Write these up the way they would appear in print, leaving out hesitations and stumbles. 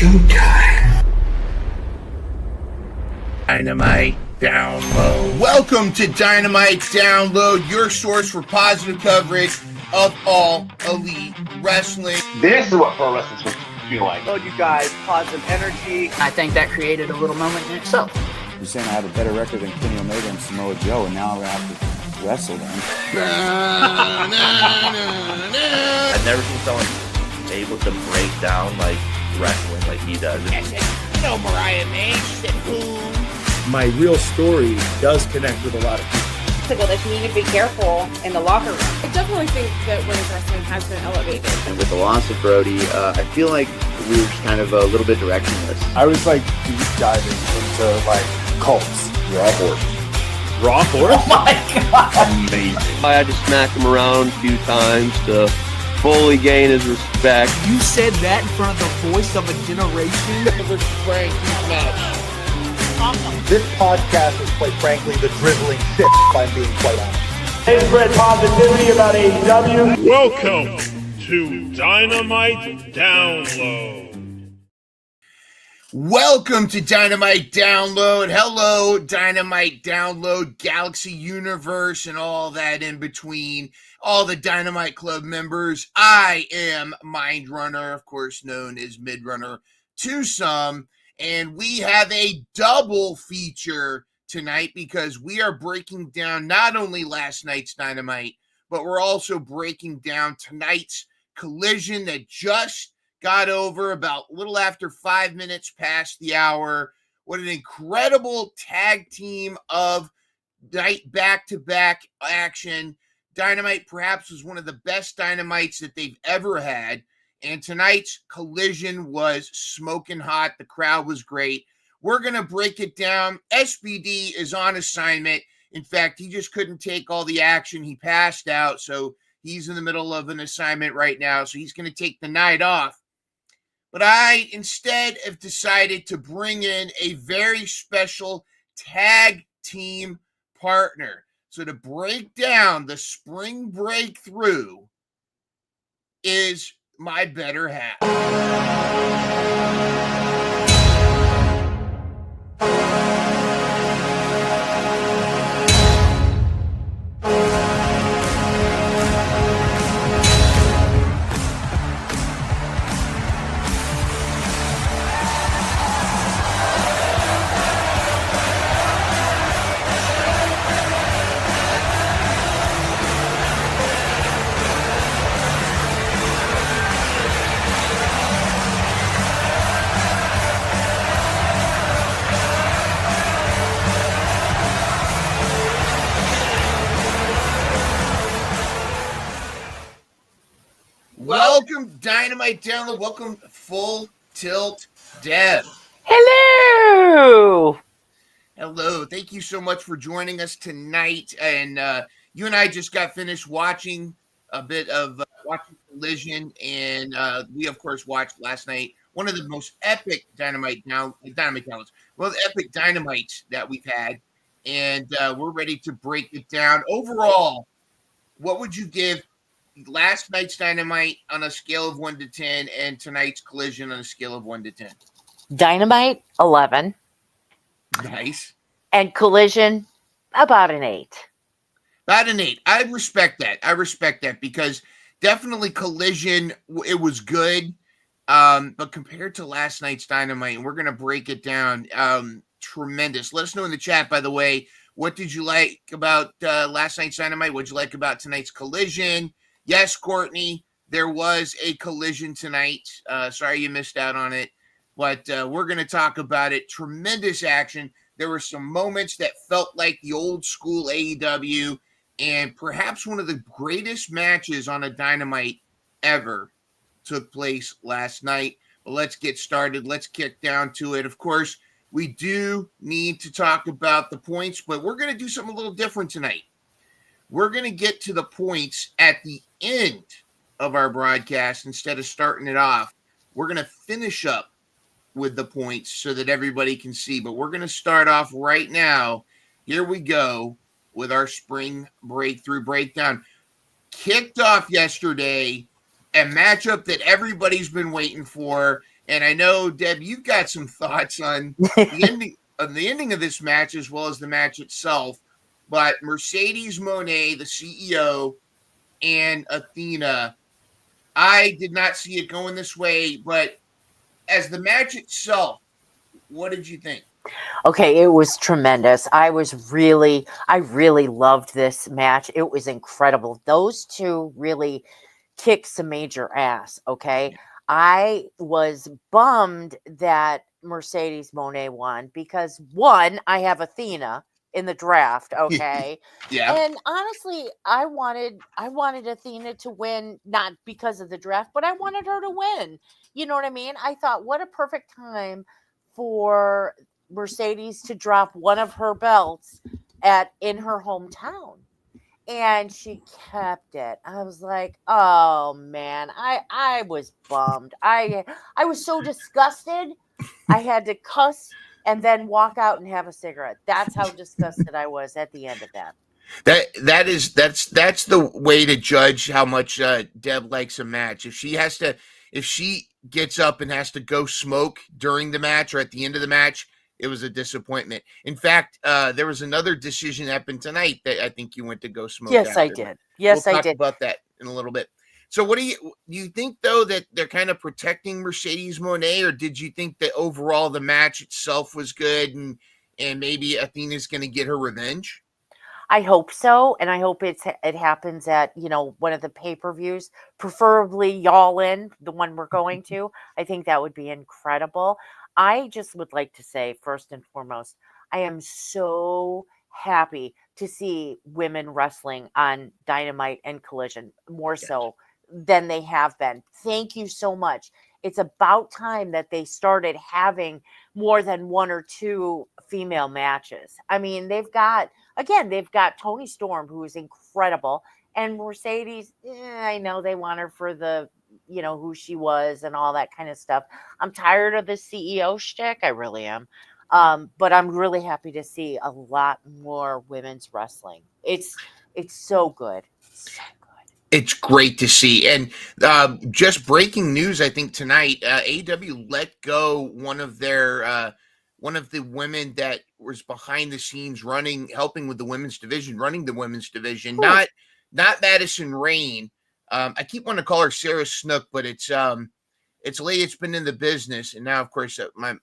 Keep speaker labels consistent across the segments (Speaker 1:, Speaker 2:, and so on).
Speaker 1: showtime.
Speaker 2: Dynamite Download.
Speaker 3: Welcome to Dynamite Download, your source for positive coverage of all elite wrestling.
Speaker 4: This is what pro wrestling's supposed to feel like.
Speaker 5: Oh, you guys, positive energy.
Speaker 6: I think that created a little moment in itself.
Speaker 7: You're saying I had a better record than Kenny Omega and Samoa Joe, and now I'm going to have to wrestle them.
Speaker 2: I've never seen someone able to break down like wrestling like he does.
Speaker 3: No Mariah May, shit, boom.
Speaker 8: My real story does connect with a lot of people.
Speaker 9: That you need to be careful in the locker room.
Speaker 10: I definitely think that women's wrestling has been elevated.
Speaker 11: And with the loss of Brody, I feel like we were just kind of a little bit directionless.
Speaker 8: I was like deep diving into like cults.
Speaker 2: Raw horse.
Speaker 8: Raw horse?
Speaker 6: Oh my god!
Speaker 2: Amazing.
Speaker 12: I had to smack him around a few times to fully gain his respect.
Speaker 6: You said that in front of the voice of a generation?
Speaker 9: Awesome.
Speaker 8: This podcast is quite frankly the drizzling shit, if I'm being quite honest.
Speaker 13: They spread positivity about AEW.
Speaker 14: Welcome to Dynamite Download.
Speaker 3: Welcome to Dynamite Download. Hello, Dynamite Download, Galaxy Universe, and all that in between. All the Dynamite Club members. I am Mind Runner, of course known as Mid Runner to some. And we have a double feature tonight because we are breaking down not only last night's Dynamite, but we're also breaking down tonight's Collision that just got over about a little after 5 minutes past the hour. What an incredible tag team of night back-to-back action. Dynamite perhaps was one of the best Dynamites that they've ever had. And tonight's Collision was smoking hot. The crowd was great. We're going to break it down. SBD is on assignment. In fact, he just couldn't take all the action. He passed out, so he's in the middle of an assignment right now, so he's going to take the night off. But I instead have decided to bring in a very special tag team partner. So to break down the spring breakthrough is my better half. Welcome, Dynamite Download. Welcome, Full Tilt Dev.
Speaker 9: Hello.
Speaker 3: Hello. Thank you so much for joining us tonight. And you and I just got finished watching a bit of watching Collision, and we of course watched last night one of the most epic Dynamite Downloads, one of the epic Dynamites that we've had, and we're ready to break it down. Overall, what would you give last night's Dynamite on a scale of 1 to 10 and tonight's Collision on a scale of 1 to 10?
Speaker 9: Dynamite, 11.
Speaker 3: Nice.
Speaker 9: And Collision, about an 8.
Speaker 3: About an 8. I respect that because definitely Collision, it was good. But compared to last night's Dynamite, and we're going to break it down, tremendous. Let us know in the chat, by the way, what did you like about last night's Dynamite? What did you like about tonight's Collision? Yes, Courtney, there was a Collision tonight. Sorry you missed out on it, but we're going to talk about it. Tremendous action. There were some moments that felt like the old school AEW, and perhaps one of the greatest matches on a Dynamite ever took place last night. But let's get started. Let's kick down to it. Of course, we do need to talk about the points, but we're going to do something a little different tonight. We're going to get to the points at the end of our broadcast instead of starting it off. We're going to finish up with the points so that everybody can see. But we're going to start off right now. Here we go with our spring breakthrough breakdown. Kicked off yesterday a matchup that everybody's been waiting for. And I know, Deb, you've got some thoughts on the ending of this match as well as the match itself. But Mercedes Moné, the CEO, and Athena, I did not see it going this way. But as the match itself, what did you think?
Speaker 9: Okay, it was tremendous. I really loved this match. It was incredible. Those two really kicked some major ass. Okay. I was bummed that Mercedes Moné won because one, I have Athena in the draft. Okay.
Speaker 3: Yeah.
Speaker 9: And honestly, I wanted Athena to win, not because of the draft, but I wanted her to win. You know what I mean? I thought, what a perfect time for Mercedes to drop one of her belts in her hometown. And she kept it. I was like, oh man, I was bummed. I was so disgusted. I had to cuss and then walk out and have a cigarette. That's how disgusted I was at the end of that.
Speaker 3: That's the way to judge how much Deb likes a match. If she gets up and has to go smoke during the match or at the end of the match, it was a disappointment. In fact, there was another decision happened tonight that I think you went to go smoke.
Speaker 9: Yes, I did. Yes,
Speaker 3: we'll
Speaker 9: I
Speaker 3: talk
Speaker 9: did.
Speaker 3: about that in a little bit. So what do you think, though, that they're kind of protecting Mercedes Moné, or did you think that overall the match itself was good and maybe Athena's going to get her revenge?
Speaker 9: I hope so, and I hope it happens at one of the pay-per-views, preferably Y'all In, the one we're going to. I think that would be incredible. I just would like to say, first and foremost, I am so happy to see women wrestling on Dynamite and Collision more so than they have been. Thank you so much. It's about time that they started having more than one or two female matches. I mean, they've got Toni Storm, who is incredible, and Mercedes. I know they want her for the, who she was and all that kind of stuff. I'm tired of the CEO shtick. I really am. But I'm really happy to see a lot more women's wrestling. It's so good. So good.
Speaker 3: It's great to see. And just breaking news, I think tonight, AEW let go one of the women that was behind the scenes helping with the women's division, running the women's division. Not Madison Rain. I keep wanting to call her Sarah Snook, but it's a lady that's been in the business, and now, of course,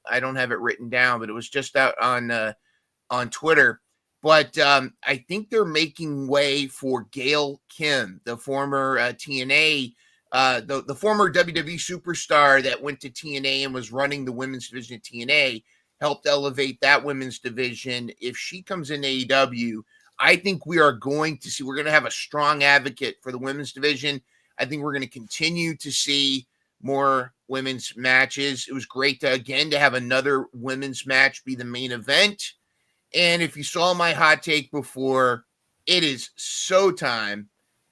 Speaker 3: I don't have it written down, but it was just out on Twitter. But I think they're making way for Gail Kim, the former TNA, the former WWE superstar that went to TNA and was running the women's division at TNA, helped elevate that women's division. If she comes in AEW, I think we're going to have a strong advocate for the women's division. I think we're going to continue to see more women's matches. It was great to have another women's match be the main event. And if you saw my hot take before, it is so time.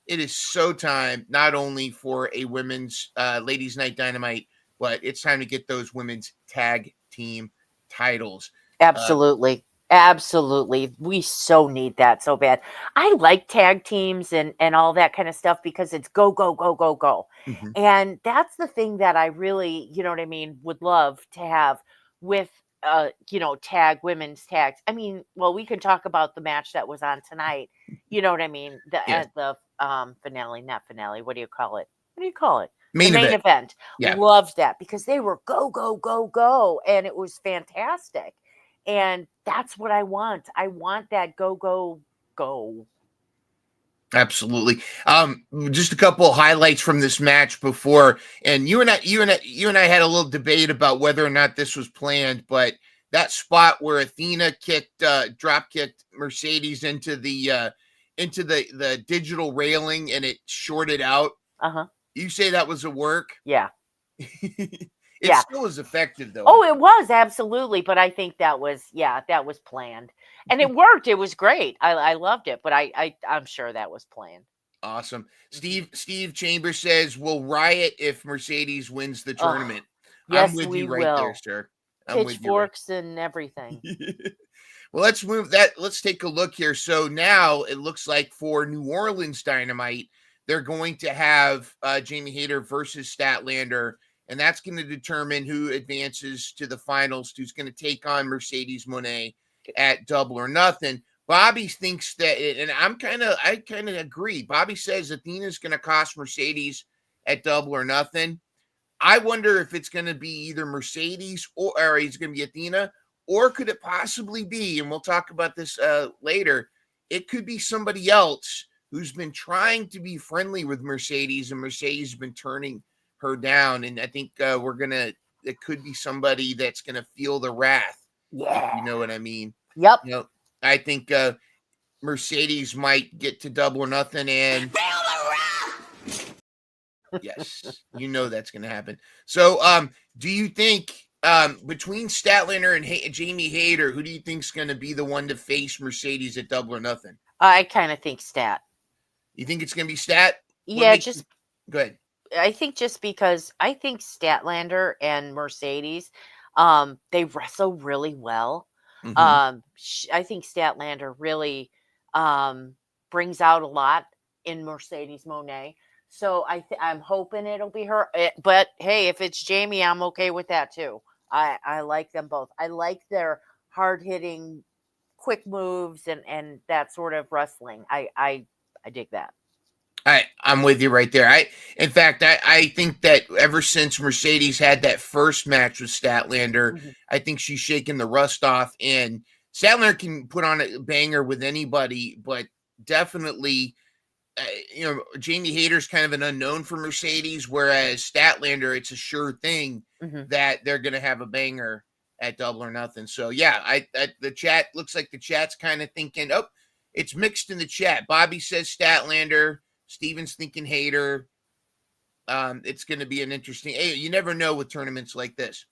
Speaker 3: It is so time, not only for a women's ladies' night Dynamite, but it's time to get those women's tag team titles.
Speaker 9: Absolutely. Absolutely. We so need that so bad. I like tag teams and all that kind of stuff because it's go, go, go, go, go.
Speaker 3: Mm-hmm.
Speaker 9: And that's the thing that I really, would love to have with women's tags. I mean, well, we can talk about the match that was on tonight. You know what I mean? The finale, not finale. What do you call it?
Speaker 3: Main
Speaker 9: event.
Speaker 3: Yeah.
Speaker 9: Loved that because they were go, go, go, go. And it was fantastic. And that's what I want. I want that go, go, go.
Speaker 3: Absolutely. Just a couple of highlights from this match before, and you and I had a little debate about whether or not this was planned, but that spot where Athena drop kicked Mercedes into the digital railing and it shorted out. You say that was a work?
Speaker 9: Yeah.
Speaker 3: It still is effective though.
Speaker 9: Oh, it was absolutely, but I think that was planned, and it worked. It was great. I loved it, but I'm sure that was planned.
Speaker 3: Awesome. Steve Chambers says we'll riot if Mercedes wins the tournament.
Speaker 9: Yes,
Speaker 3: I'm with
Speaker 9: we
Speaker 3: you right
Speaker 9: will.
Speaker 3: there, sir.
Speaker 9: Pitchforks and everything.
Speaker 3: Well, let's move that. Let's take a look here. So now it looks like for New Orleans Dynamite, they're going to have Jamie Hayter versus Statlander, and that's going to determine who advances to the finals, who's going to take on Mercedes Moné at Double or Nothing. Bobby thinks that, and I kind of agree. Bobby says Athena's going to cost Mercedes at Double or Nothing. I wonder if it's going to be either Mercedes or it's going to be Athena, or could it possibly be, and we'll talk about this later, it could be somebody else who's been trying to be friendly with Mercedes, and Mercedes has been turning her down. And I think it could be somebody that's going to feel the wrath.
Speaker 9: Yeah.
Speaker 3: You know what I mean?
Speaker 9: Yep.
Speaker 3: You know, I think Mercedes might get to Double or Nothing and yes, you know that's going to happen. So, do you think between Statlander and Jamie Hayter, who do you think is going to be the one to face Mercedes at Double or Nothing?
Speaker 9: I kind of think Stat.
Speaker 3: You think it's going to be Stat?
Speaker 9: Yeah,
Speaker 3: go ahead.
Speaker 9: I think just because I think Statlander and Mercedes, they wrestle really well.
Speaker 3: Mm-hmm.
Speaker 9: I think Statlander really brings out a lot in Mercedes Moné. So I'm hoping it'll be her. But hey, if it's Jamie, I'm okay with that too. I like them both. I like their hard-hitting, quick moves and that sort of wrestling. I dig that.
Speaker 3: I'm with you right there. In fact, I think that ever since Mercedes had that first match with Statlander, I think she's shaken the rust off. And Statlander can put on a banger with anybody, but definitely, Jamie Hayter's kind of an unknown for Mercedes, whereas Statlander, it's a sure thing that they're going to have a banger at Double or Nothing. So yeah, the chat looks like the chat's kind of thinking, it's mixed in the chat. Bobby says Statlander. Steven's thinking Hayter. It's going to be an interesting. Hey, you never know with tournaments like this.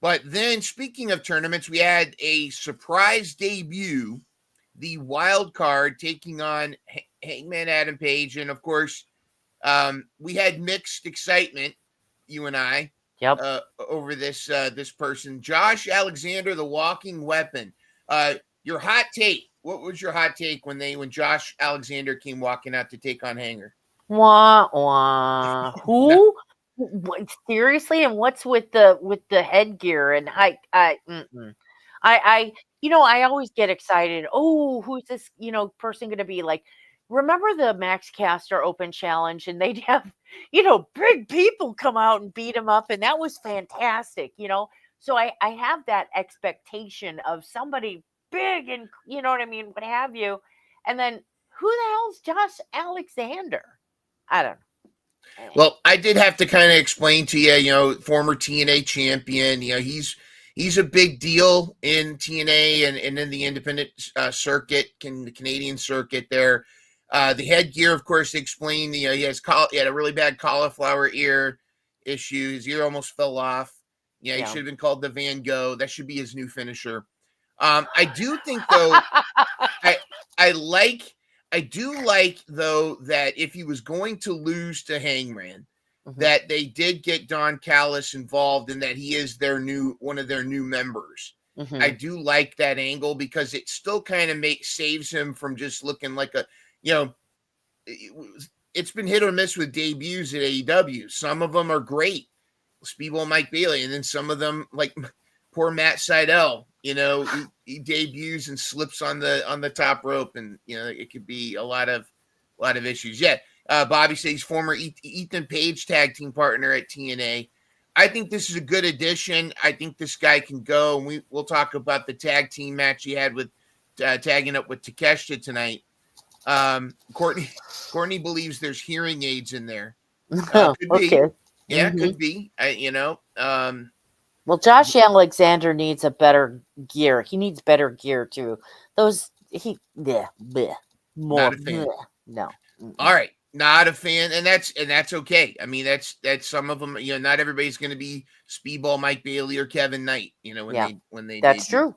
Speaker 3: But then, speaking of tournaments, we had a surprise debut, the wild card taking on Hangman Adam Page, and of course, we had mixed excitement, you and I, over this person, Josh Alexander, the Walking Weapon. Your hot take. What was your hot take when Josh Alexander came walking out to take on Hanger?
Speaker 9: Wah wah. Who? What, seriously? And what's with the headgear? And I always get excited. Oh, who's this? Person going to be like? Remember the Max Caster Open Challenge, and they'd have big people come out and beat him up, and that was fantastic. So I have that expectation of somebody big and what have you. And then who the hell's Josh Alexander? I don't know.
Speaker 3: Well, I did have to kind of explain to you, former TNA champion, he's a big deal in TNA and in the independent circuit, the Canadian circuit there. The headgear, of course, they explained, he had a really bad cauliflower ear issue. His ear almost fell off. He should have been called the Van Gogh. That should be his new finisher. I do think though, I do like though that if he was going to lose to Hangman, that they did get Don Callis involved and that he is one of their new members. I do like that angle because it still kind of saves him from just looking like it's been hit or miss with debuts at AEW. Some of them are great, Speedball Mike Bailey, and then some of them like poor Matt Sydal. He debuts and slips on the top rope, and it could be a lot of issues. Yeah, Bobby says he's former Ethan Page tag team partner at TNA. I think this is a good addition. I think this guy can go, and we'll talk about the tag team match he had with tagging up with Takeshita tonight. Courtney believes there's hearing aids in there. Could be.
Speaker 9: Okay.
Speaker 3: Yeah, could be.
Speaker 9: Well, Josh Alexander needs a better gear. He needs better gear too. More.
Speaker 3: Not a fan.
Speaker 9: No.
Speaker 3: All right, not a fan, and that's okay. I mean, that's some of them. Not everybody's going to be Speedball Mike Bailey or Kevin Knight. When they
Speaker 9: that's true.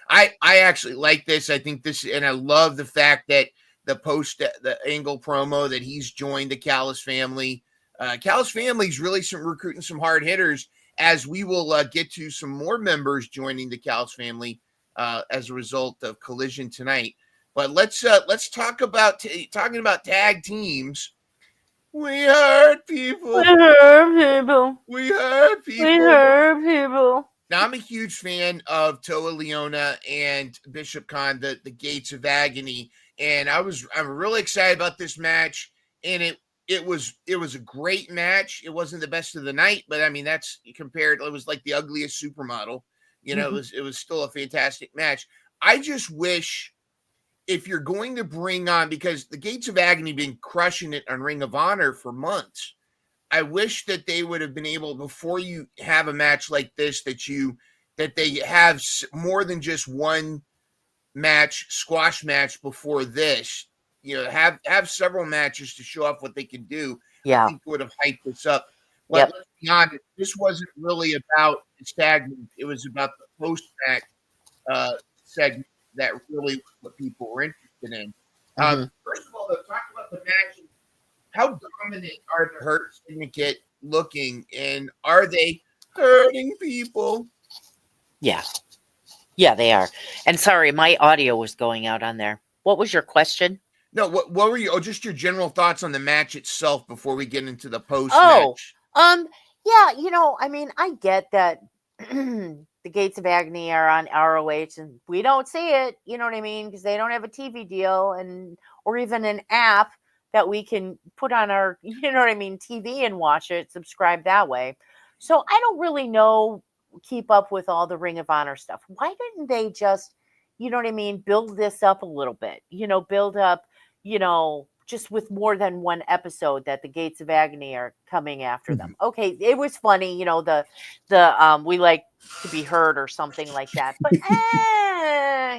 Speaker 3: I actually like this. I think this, and I love the fact that the Angle promo that he's joined the Callis family. Callis family's really recruiting some hard hitters, as we will get to some more members joining the Callis family as a result of Collision tonight. But let's talk about talking about tag teams. We hurt people.
Speaker 9: We hurt people.
Speaker 3: We hurt people.
Speaker 9: We hurt people.
Speaker 3: Now, I'm a huge fan of Toa Leona and Bishop Khan, the Gates of Agony, and I'm really excited about this match. And it was a great match. It wasn't the best of the night, but I mean that's compared. It was like the ugliest supermodel. It was still a fantastic match. I just wish, if you're going to bring on, because the Gates of Agony been crushing it on Ring of Honor for months, I wish that they would have been able, before you have a match like this, that they have more than just one squash match before this. Have several matches to show off what they can do.
Speaker 9: Yeah.
Speaker 3: I think it would have hyped this up. But let's be honest, this wasn't really about the segment. It was about the post-match segment that really was what people were interested in. First of all, let's talk about the match. How dominant are the Hurt Syndicate looking, and are they hurting people?
Speaker 9: Yeah. Yeah, they are. And sorry, my audio was going out on there. What was your question?
Speaker 3: No, what were you? Oh, just your general thoughts on the match itself before we get into the post-match.
Speaker 9: Yeah, I mean, I get that the Gates of Agony are on ROH and we don't see it, you know what I mean? Because they don't have a TV deal or even an app that we can put on our, TV and watch it, subscribe that way. So I don't really keep up with all the Ring of Honor stuff. Why didn't they just, build this up a little bit, build up, just with more than one episode that the Gates of Agony are coming after them. Okay, it was funny, the we like to be heard or something like that. But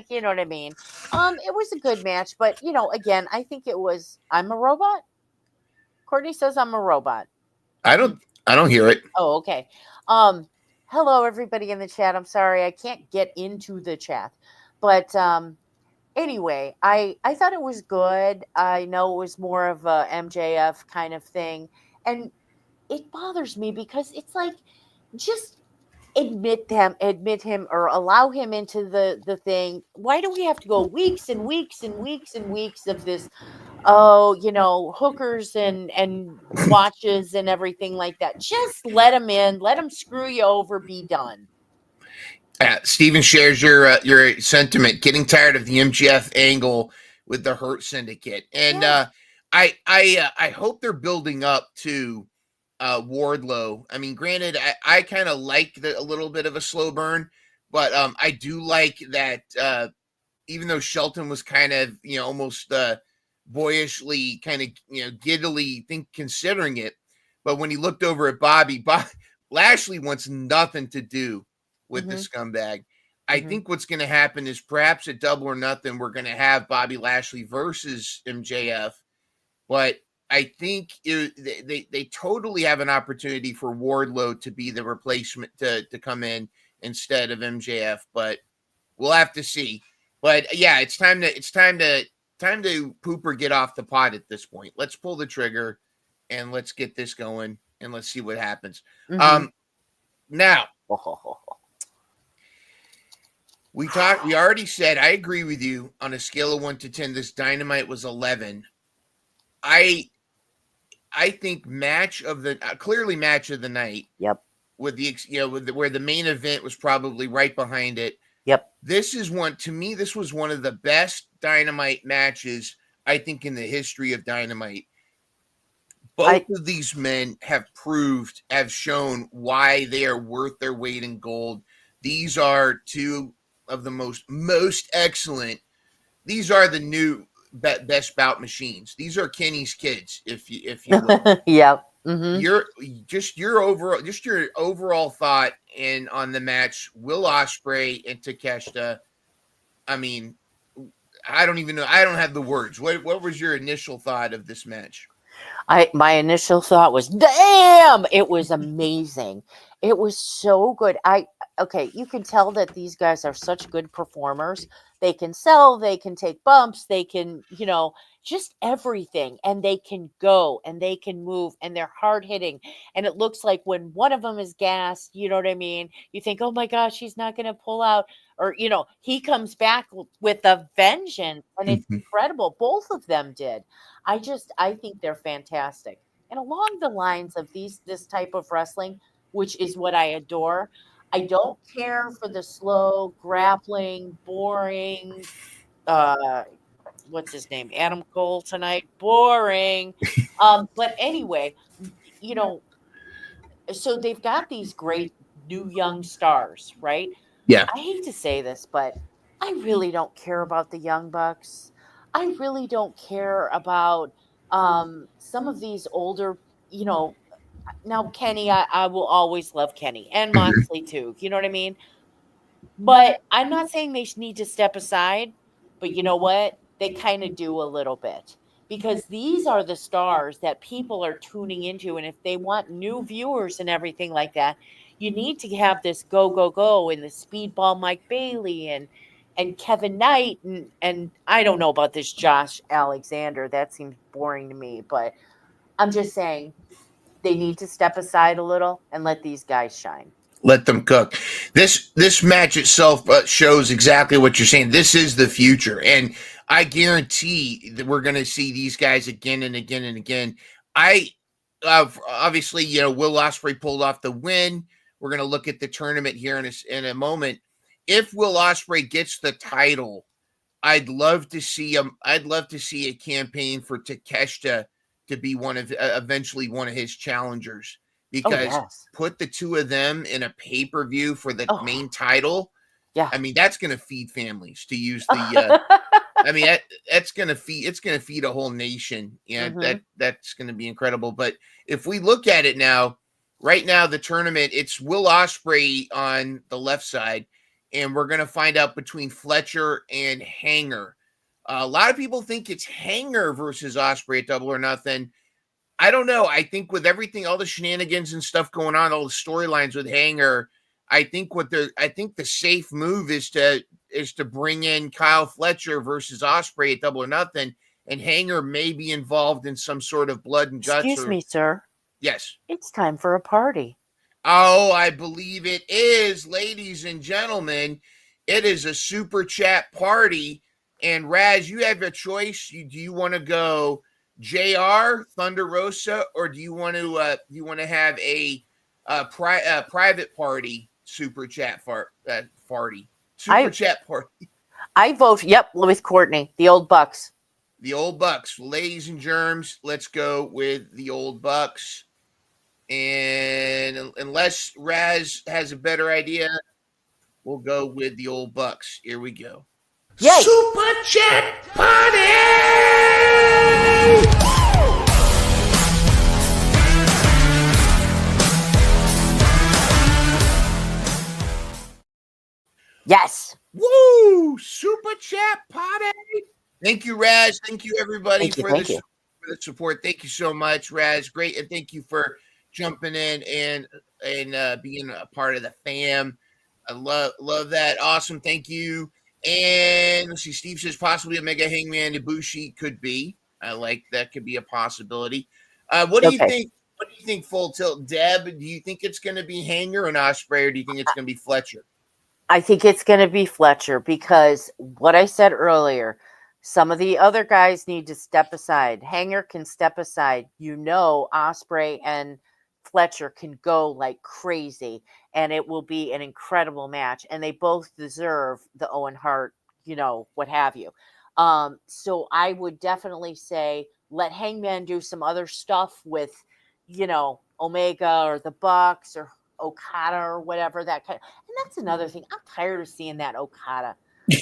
Speaker 9: you know what I mean? It was a good match, but again, I think it was I'm a robot. Courtney says I'm a robot.
Speaker 3: I don't hear it.
Speaker 9: Oh, okay. Hello everybody in the chat. I'm sorry I can't get into the chat. But anyway, I thought it was good. I know it was more of a MJF kind of thing. And it bothers me because it's like, just admit him or allow him into the thing. Why do we have to go weeks and weeks and weeks and weeks of this? Hookers and watches and everything like that. Just let him in, let him screw you over, be done.
Speaker 3: Steven shares your sentiment. Getting tired of the MGF angle with the Hurt Syndicate, and I hope they're building up to Wardlow. I mean, granted, I kind of like a little bit of a slow burn, but I do like that. Even though Shelton was kind of almost boyishly kind of giddily considering it, but when he looked over at Bobby Lashley wants nothing to do with the scumbag. I think what's going to happen is perhaps at Double or Nothing, we're going to have Bobby Lashley versus MJF. But I think they totally have an opportunity for Wardlow to be the replacement to come in instead of MJF. But we'll have to see. But yeah, it's time to pooper get off the pot at this point. Let's pull the trigger and let's get this going and let's see what happens. Now. We already said, I agree with you, on a scale of 1 to 10, this Dynamite was 11. I think clearly match of the night.
Speaker 9: Yep.
Speaker 3: With where the main event was probably right behind it.
Speaker 9: Yep.
Speaker 3: This was one of the best Dynamite matches, I think, in the history of Dynamite. Both of these men have shown why they are worth their weight in gold. These are two of the most excellent. These are the new best bout machines. These are Kenny's kids, if you will.
Speaker 9: Yep.
Speaker 3: Your overall thought on the match, Will Ospreay and Takeshita. I mean, I don't even know. I don't have the words. What was your initial thought of this match?
Speaker 9: My initial thought was, damn, it was amazing. It was so good. You can tell that these guys are such good performers. They can sell, they can take bumps, they can, just everything. And they can go and they can move and they're hard hitting. And it looks like when one of them is gassed, you know what I mean? You think, oh my gosh, he's not going to pull out. Or, he comes back with a vengeance and it's incredible. Both of them did. I think they're fantastic. And along the lines of this type of wrestling, which is what I adore, I don't care for the slow, grappling, boring, uh, what's his name? Adam Cole tonight. Boring. But anyway, you know, so they've got these great new young stars, right?
Speaker 3: Yeah.
Speaker 9: I hate to say this, but I really don't care about the Young Bucks. I really don't care about some of these older, you know, now Kenny, I will always love Kenny and
Speaker 3: Mhm.
Speaker 9: Moxley too. You know what I mean? But I'm not saying they need to step aside, but you know what? They kind of do a little bit because these are the stars that people are tuning into. And if they want new viewers and everything like that, you need to have this go, go, go and the speedball Mike Bailey and Kevin Knight and I don't know about this Josh Alexander. That seems boring to me, but I'm just saying they need to step aside a little and let these guys shine.
Speaker 3: Let them cook. This match itself shows exactly what you're saying. This is the future, and I guarantee that we're going to see these guys again and again and again. I obviously, Will Ospreay pulled off the win. We're going to look at the tournament here in a moment. If Will Ospreay gets the title, I'd love to see a campaign for Takeshita to be eventually one of his challengers,
Speaker 9: Oh,
Speaker 3: because
Speaker 9: yes.
Speaker 3: put the two of them in a pay-per-view for the
Speaker 9: Oh.
Speaker 3: main title.
Speaker 9: Yeah.
Speaker 3: I mean, that's going to feed families, to use the I mean, it's going to feed a whole nation. Yeah,
Speaker 9: Mhm.
Speaker 3: that's going to be incredible. But if we look at it now, right now the tournament, it's Will Ospreay on the left side, and we're going to find out between Fletcher and Hanger. A lot of people think it's Hanger versus Ospreay at Double or Nothing. I don't know. I think with everything, all the shenanigans and stuff going on, all the storylines with Hanger, I think the safe move is to bring in Kyle Fletcher versus Ospreay at Double or Nothing, and Hanger may be involved in some sort of blood and guts.
Speaker 9: Excuse me, sir.
Speaker 3: Yes.
Speaker 9: It's time for a party.
Speaker 3: Oh, I believe it is, ladies and gentlemen. It is a super chat party, and Raz, you have a choice. Do you want to go JR Thunder Rosa, or do you want to have a private party super chat party super chat party?
Speaker 9: I vote. Yep, with Courtney, the old Bucks.
Speaker 3: The old Bucks, ladies and germs. Let's go with the old Bucks. And unless Raz has a better idea, we'll go with the old Bucks. Here we go.
Speaker 9: Yay.
Speaker 3: Super Chat Party!
Speaker 9: Yes.
Speaker 3: Woo! Super Chat Party! Thank you, Raz. Thank you, everybody, for the support. Thank you so much, Raz. Great, and thank you for jumping in and being a part of the fam. I love that. Awesome. Thank you. And let's see, Steve says possibly a Mega Hangman Ibushi could be. I like that, could be a possibility. What do you think? What do you think, Full Tilt? Deb, do you think it's going to be Hanger and Ospreay, or do you think it's going to be Fletcher?
Speaker 9: I think it's going to be Fletcher because what I said earlier, some of the other guys need to step aside. Hanger can step aside. Ospreay and Fletcher can go like crazy, and it will be an incredible match. And they both deserve the Owen Hart, what have you. So I would definitely say let Hangman do some other stuff with, Omega or the Bucks or Okada or whatever that kind. And that's another thing. I'm tired of seeing that Okada.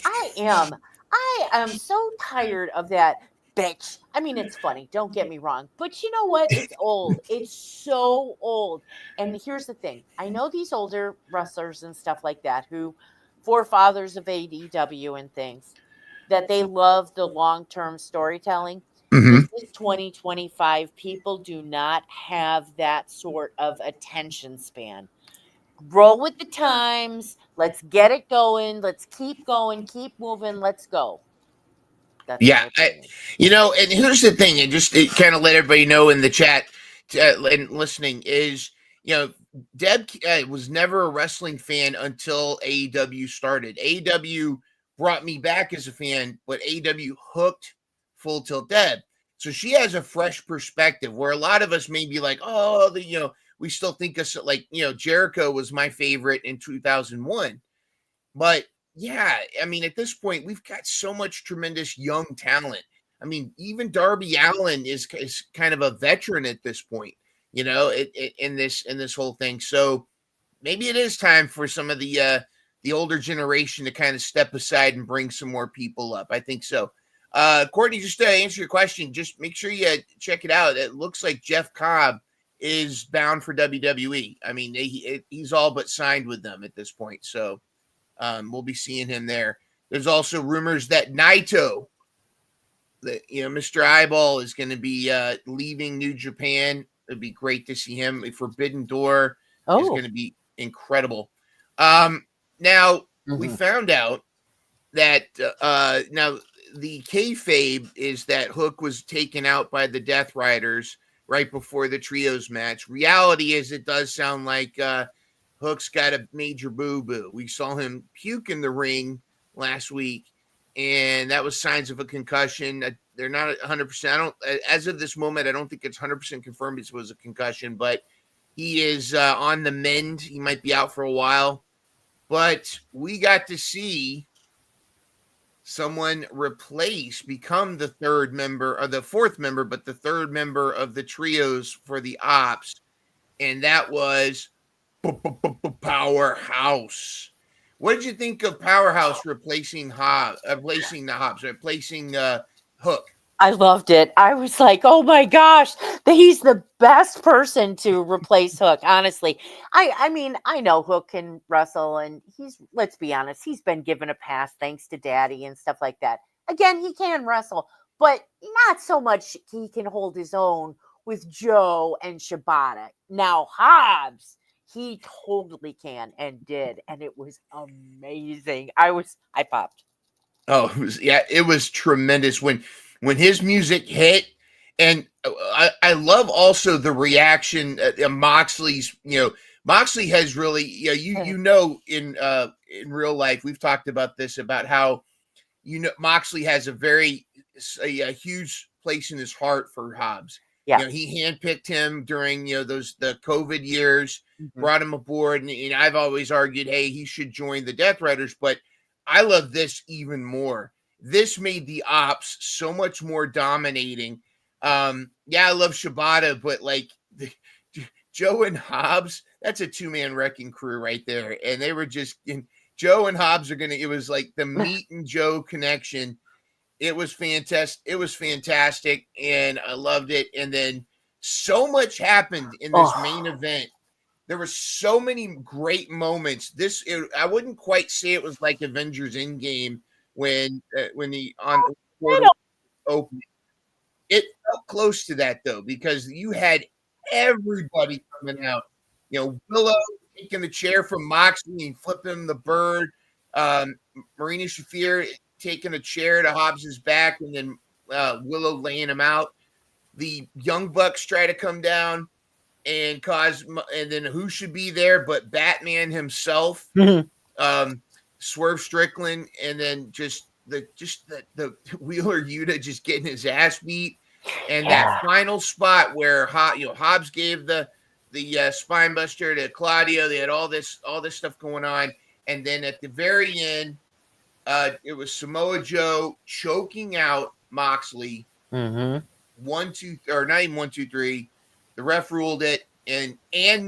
Speaker 9: I am so tired of that bitch. I mean, it's funny. Don't get me wrong. But you know what? It's old. It's so old. And here's the thing. I know these older wrestlers and stuff like that who forefathers of AEW and things, that they love the long-term storytelling.
Speaker 3: Mm-hmm.
Speaker 9: This is 2025. People do not have that sort of attention span. Roll with the times. Let's get it going. Let's keep going. Keep moving. Let's go. That's
Speaker 3: and here's the thing, and just to kind of let everybody know in the chat and listening is, Deb was never a wrestling fan until AEW started. AEW brought me back as a fan, but AEW hooked Full Tilt Deb. So she has a fresh perspective where a lot of us may be like, oh, we still think of like, Jericho was my favorite in 2001. But yeah, I mean, at this point, we've got so much tremendous young talent. I mean, even Darby Allin is kind of a veteran at this point, in this whole thing. So maybe it is time for some of the older generation to kind of step aside and bring some more people up. I think so. Courtney, just to answer your question, just make sure you check it out. It looks like Jeff Cobb is bound for WWE. I mean, he's all but signed with them at this point. So we'll be seeing him there. There's also rumors that Naito, Mr. Eyeball, is going to be leaving New Japan. It'd be great to see him. Forbidden Door is going to be incredible. Now we found out that now the kayfabe is that Hook was taken out by the Death Riders right before the trios match. Reality is, it does sound like Hook's got a major boo-boo. We saw him puke in the ring last week, and that was signs of a concussion. They're not 100%. As of this moment, I don't think it's 100% confirmed it was a concussion, but he is on the mend. He might be out for a while, but we got to see someone become the third member, or the fourth member, but the third member of the trios for the Ops, and that was Powerhouse. What did you think of Powerhouse replacing Hook?
Speaker 9: I loved it. I was like, oh my gosh, he's the best person to replace Hook. Honestly, I mean, I know Hook can wrestle, and let's be honest, he's been given a pass thanks to Daddy and stuff like that. Again, he can wrestle, but not so much he can hold his own with Joe and Shibata. Now, Hobbs, he totally can and did, and it was amazing. I popped.
Speaker 3: Oh, it was tremendous when his music hit. And I love also the reaction. Moxley's, Moxley has really, in real life, we've talked about this, about how, Moxley has a huge place in his heart for Hobbs.
Speaker 9: Yeah.
Speaker 3: He handpicked him during, the COVID years, brought him aboard. And I've always argued, hey, he should join the Death Riders, but I love this even more. This made the Ops so much more dominating. I love Shibata, but like Joe and Hobbs, that's a two-man wrecking crew right there. And they were just, Joe and Hobbs it was like the Meat and Joe connection. It was fantastic, and I loved it. And then so much happened in this main event. There were so many great moments. I wouldn't quite say it was like Avengers Endgame when the portal opened. It felt close to that though, because you had everybody coming out. Willow taking the chair from Moxley and flipping the bird. Marina Shafir taking a chair to Hobbs's back, and then Willow laying him out. The Young Bucks try to come down and and then who should be there but Batman himself, Swerve Strickland, and then just the Wheeler Yuta just getting his ass beat, and that final spot where Hobbs gave the spine buster to Claudio. They had all this stuff going on, and then at the very end, it was Samoa Joe choking out Moxley. 1, 2, or not even 1, 2, 3. The ref ruled it, and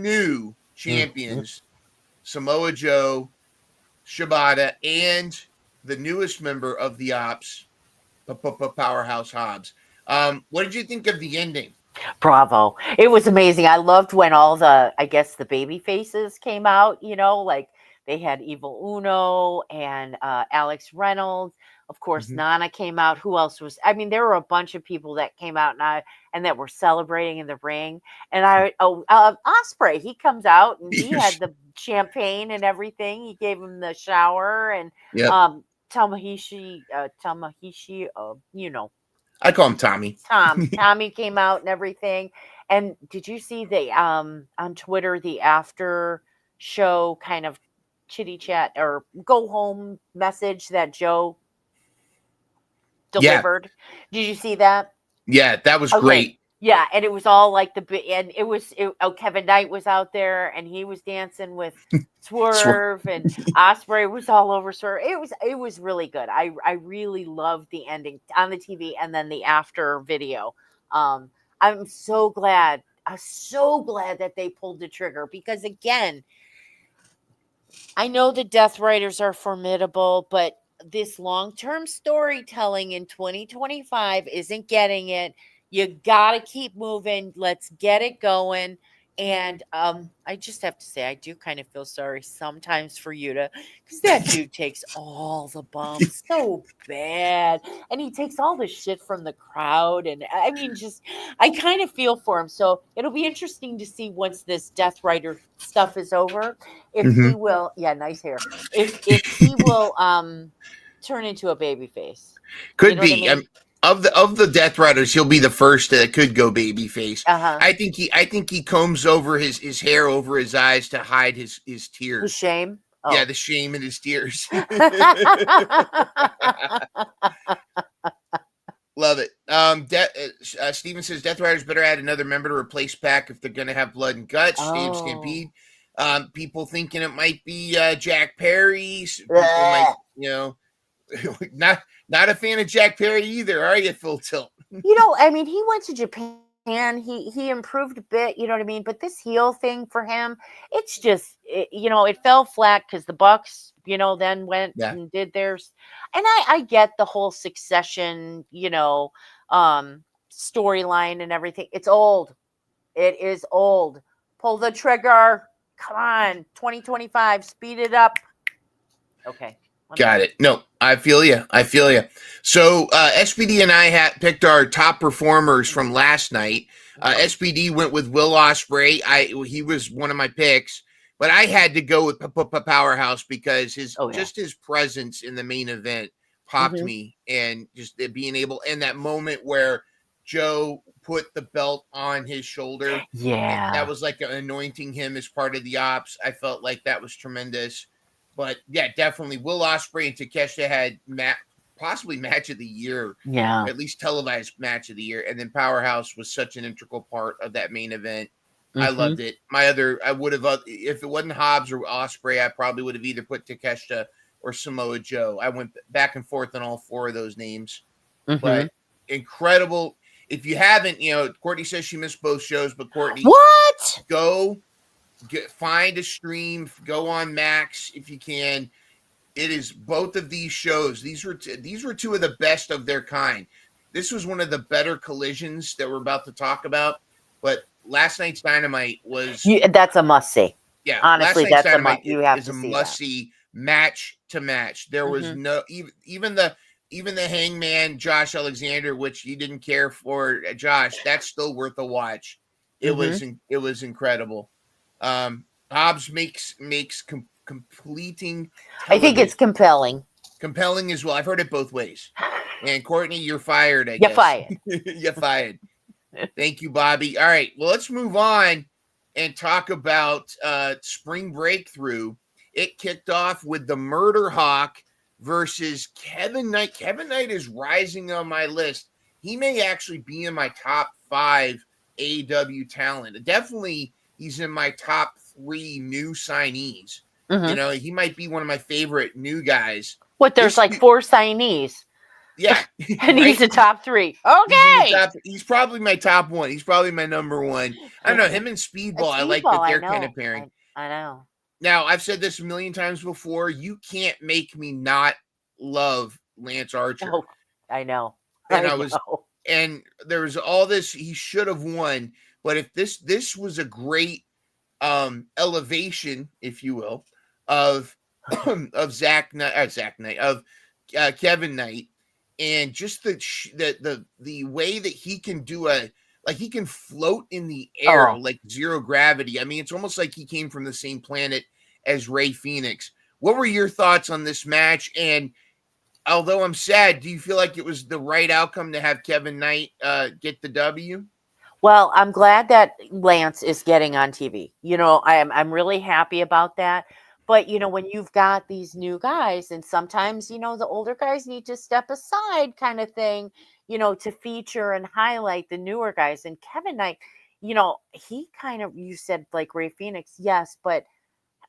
Speaker 3: new champions, Samoa Joe, Shibata, and the newest member of the Ops, Powerhouse Hobbs. What did you think of the ending?
Speaker 9: Bravo. It was amazing. I loved when all the baby faces came out, like they had Evil Uno and Alex Reynolds. Of course, Nana came out. Who else was? I mean, there were a bunch of people that came out and that were celebrating in the ring. And Ospreay, he comes out and he had the champagne and everything. He gave him the shower, and Tamahishi,
Speaker 3: I call him Tommy.
Speaker 9: Tommy came out and everything. And did you see on Twitter the after show kind of chitty chat or go home message that Joe delivered? Did you see that?
Speaker 3: Yeah, that was
Speaker 9: Okay.
Speaker 3: great.
Speaker 9: Yeah, and it was all like Kevin Knight was out there and he was dancing with Swerve and Osprey was all over Swerve. It was really good. I really loved the ending on the TV and then the after video. I'm so glad that they pulled the trigger because again, I know the Death Riders are formidable, but this long-term storytelling in 2025 isn't getting it. You got to keep moving. Let's get it going. And I just have to say, I do kind of feel sorry sometimes for Yuta because that dude takes all the bumps so bad. And he takes all the shit from the crowd. And I mean, I kind of feel for him. So it'll be interesting to see once this Death Rider stuff is over if he will, nice hair. If he will turn into a baby face.
Speaker 3: Could
Speaker 9: You know what I
Speaker 3: be.
Speaker 9: mean?
Speaker 3: Of the Death Riders, he'll be the first that could go babyface.
Speaker 9: Uh-huh.
Speaker 3: I think he combs over his hair over his eyes to hide his tears.
Speaker 9: The shame. Oh.
Speaker 3: Yeah, the shame in his tears. Love it. Steven says Death Riders better add another member to replace Pac if they're going to have blood and guts. Dave Stampede. People thinking it might be Jack Perry. People might, not a fan of Jack Perry either, are you, Phil Tilt?
Speaker 9: I mean, he went to Japan. He improved a bit, you know what I mean? But this heel thing for him, it's just, it fell flat because the Bucks, then went and did theirs. And I get the whole Succession, storyline and everything. It's old. It is old. Pull the trigger. Come on. 2025. Speed it up. Okay.
Speaker 3: Got it. No, I feel you. So SPD and I picked our top performers from last night. SPD went with Will Ospreay. He was one of my picks, but I had to go with Powerhouse because his presence in the main event popped me, and just being able in that moment where Joe put the belt on his shoulder.
Speaker 9: Yeah,
Speaker 3: that was like anointing him as part of the ops. I felt like that was tremendous. But yeah, definitely Will Ospreay and Takeshita had possibly match of the year.
Speaker 9: Yeah.
Speaker 3: At least televised match of the year. And then Powerhouse was such an integral part of that main event. I loved it. I would have, if it wasn't Hobbs or Ospreay, I probably would have either put Takeshita or Samoa Joe. I went back and forth on all four of those names. But incredible. If you haven't, Courtney says she missed both shows, but Courtney,
Speaker 9: what?
Speaker 3: Find a stream, go on Max if you can. It is both of these shows. These were two of the best of their kind. This was one of the better collisions that we're about to talk about. But last night's Dynamite was
Speaker 9: that's a must see.
Speaker 3: Yeah,
Speaker 9: honestly, that's Dynamite
Speaker 3: you have to see. Must see match to match. There was no even the Hangman Josh Alexander, which you didn't care for, Josh. That's still worth a watch. It was incredible. Hobbs makes completing television.
Speaker 9: I think it's compelling
Speaker 3: as well. I've heard it both ways. And Courtney, you're fired.
Speaker 9: You're fired.
Speaker 3: You're fired. Thank you, Bobby. All right, well, let's move on and talk about Spring Breakthrough. It kicked off with the Murder Hawk versus Kevin Knight. Kevin Knight is rising on my list. He may actually be in my top 5 AEW talent. Definitely, he's in my top 3 new signees. He might be one of my favorite new guys.
Speaker 9: What, there's 4 signees?
Speaker 3: Yeah.
Speaker 9: And he's a top 3. Okay.
Speaker 3: He's probably my top 1. He's probably my number 1. I don't know. Him and Speedball, I like that they're kind of pairing.
Speaker 9: I know.
Speaker 3: Now, I've said this a million times before. You can't make me not love Lance Archer.
Speaker 9: Oh, I know.
Speaker 3: And there was all this. He should have won. But if this was a great elevation, if you will, of Kevin Knight, and just the way that he can do he can float in the air like zero gravity. I mean, it's almost like he came from the same planet as Rey Fenix. What were your thoughts on this match? And although I'm sad, do you feel like it was the right outcome to have Kevin Knight get the W?
Speaker 9: Well, I'm glad that Lance is getting on TV. I'm really happy about that. But, when you've got these new guys and sometimes, the older guys need to step aside kind of thing, to feature and highlight the newer guys. And Kevin Knight, he kind of, you said like Ray Phoenix, yes, but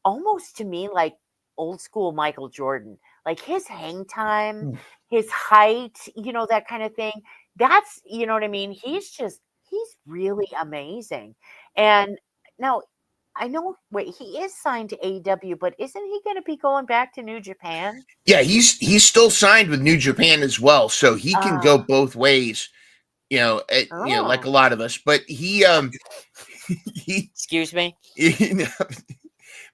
Speaker 9: almost to me like old school Michael Jordan, like his hang time, his height, that kind of thing. That's, you know what I mean? He's really amazing. And now I know, wait, he is signed to AEW, but isn't he going to be going back to New Japan?
Speaker 3: Yeah, he's still signed with New Japan as well, so he can go both ways. Like a lot of us, but he
Speaker 9: excuse me.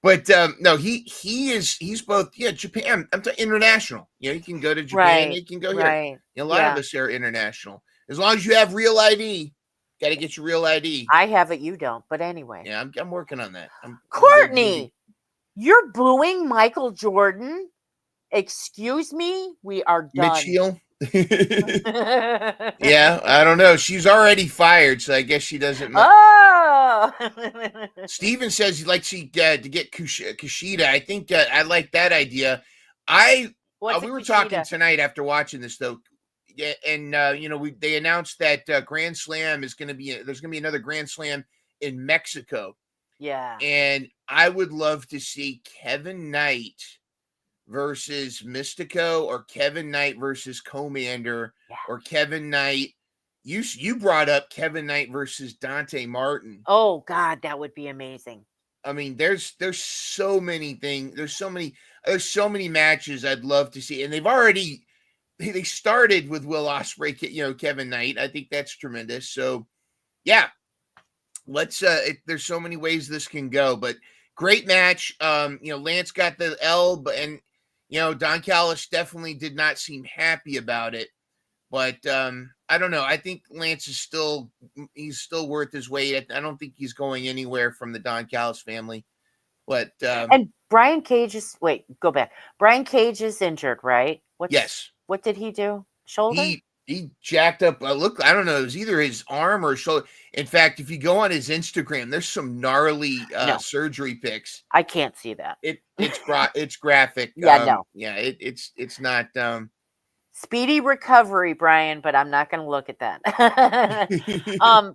Speaker 3: But no, he's both. Yeah, Japan. I'm international. You can go to Japan. You can go here.
Speaker 9: Right.
Speaker 3: A lot of us are international. As long as you have real ID, got to get your real ID.
Speaker 9: I have it. You don't. But anyway.
Speaker 3: Yeah, I'm working on that.
Speaker 9: Courtney, you're booing Michael Jordan. Excuse me. We are done.
Speaker 3: Mitch Heel. Yeah, I don't know. She's already fired, so I guess she doesn't know.
Speaker 9: Oh.
Speaker 3: Steven says he'd like to get Kushida. I think I like that idea. We were talking tonight after watching this though, and they announced that Grand Slam is going to be there's going to be another Grand Slam in Mexico.
Speaker 9: Yeah,
Speaker 3: and I would love to see Kevin Knight versus Mystico, or Kevin Knight versus Commander, or Kevin Knight. You brought up Kevin Knight versus Dante Martin.
Speaker 9: Oh God, that would be amazing.
Speaker 3: I mean, there's so many things. There's so many matches I'd love to see, and they started with Will Ospreay, Kevin Knight. I think that's tremendous. So, yeah, let's. There's so many ways this can go, but great match. Lance got the L, and Don Callis definitely did not seem happy about it. But I don't know. I think Lance is still worth his weight. I don't think he's going anywhere from the Don Callis family. But
Speaker 9: and Brian Cage is go back. Brian Cage is injured, right?
Speaker 3: Yes.
Speaker 9: What did he do? Shoulder?
Speaker 3: He jacked up. Look, I don't know. It was either his arm or shoulder. In fact, if you go on his Instagram, there's some gnarly surgery pics.
Speaker 9: I can't see that.
Speaker 3: It's graphic.
Speaker 9: Yeah, no.
Speaker 3: Yeah, it's not.
Speaker 9: Speedy recovery, Brian, but I'm not going to look at that.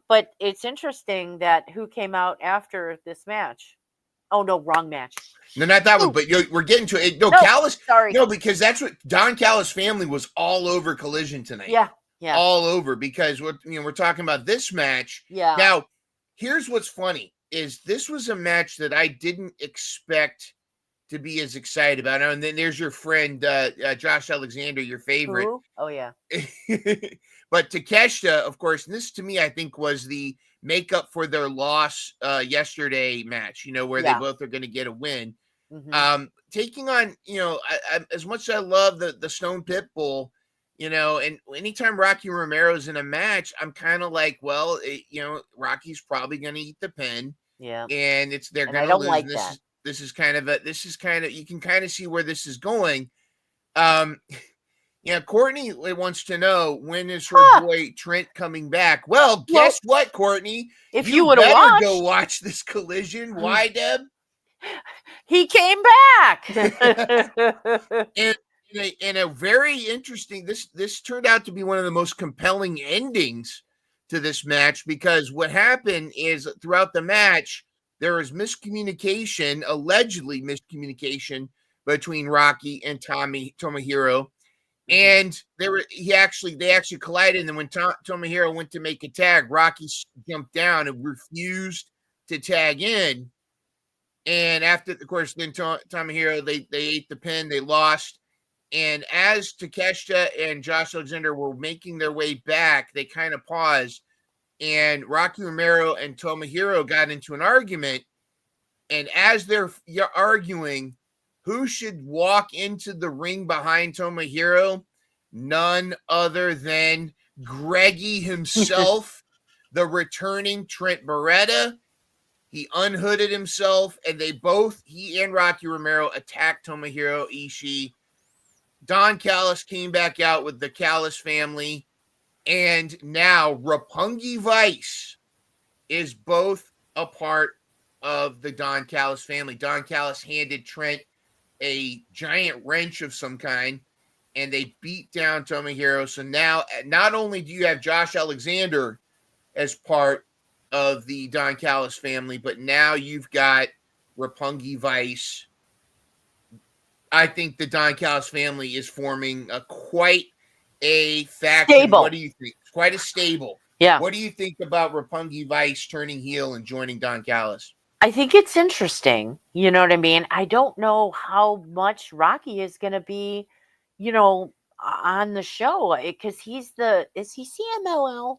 Speaker 9: But it's interesting that who came out after this match. Oh no, wrong match.
Speaker 3: No, not that one. But we're getting to it. No, Callis.
Speaker 9: Sorry.
Speaker 3: No, because that's what Don Callis' family was all over Collision tonight.
Speaker 9: Yeah.
Speaker 3: All over, because we're talking about this match.
Speaker 9: Yeah.
Speaker 3: Now, here's what's funny is this was a match that I didn't expect to be as excited about. And then there's your friend Josh Alexander, your favorite.
Speaker 9: Who? Oh yeah.
Speaker 3: But Takeshita, of course, and this to me I think was the makeup for their loss yesterday match, where they both are going to get a win.
Speaker 9: Mm-hmm.
Speaker 3: Taking on, I, as much as I love the Stone Pitbull, and anytime Rocky Romero's in a match, I'm kind of like, well, Rocky's probably going to eat the pin.
Speaker 9: Yeah.
Speaker 3: And they're going to lose.
Speaker 9: Like that.
Speaker 3: This is kind of you can kind of see where this is going. Courtney wants to know, when is her boy Trent coming back? Well, guess what, Courtney?
Speaker 9: If you would have
Speaker 3: go watch this Collision. Why, Deb?
Speaker 9: He came back.
Speaker 3: and a very interesting. This turned out to be one of the most compelling endings to this match, because what happened is throughout the match there was allegedly miscommunication between Rocky and Tomohiro. And they actually collided. And then when Tomohiro went to make a tag, Rocky jumped down and refused to tag in. And after, of course, then Tomohiro, they ate the pin, they lost. And as Takeshita and Josh Alexander were making their way back, they kind of paused. And Rocky Romero and Tomohiro got into an argument. And as they're arguing, who should walk into the ring behind Tomohiro? None other than Greggy himself, the returning Trent Beretta. He unhooded himself, and he and Rocky Romero attacked Tomohiro Ishii. Don Callis came back out with the Callis family, and now Roppongi Vice is both a part of the Don Callis family. Don Callis handed Trent a giant wrench of some kind, and they beat down Tomohiro. So now, not only do you have Josh Alexander as part of the Don Callis family, but now you've got Roppongi Vice. I think the Don Callis family is forming quite a faction.
Speaker 9: Stable.
Speaker 3: What do you think? Quite a stable.
Speaker 9: Yeah.
Speaker 3: What do you think about Roppongi Vice turning heel and joining Don Callis?
Speaker 9: I think it's interesting. You know what I mean? I don't know how much Rocky is going to be, on the show because is he CMLL?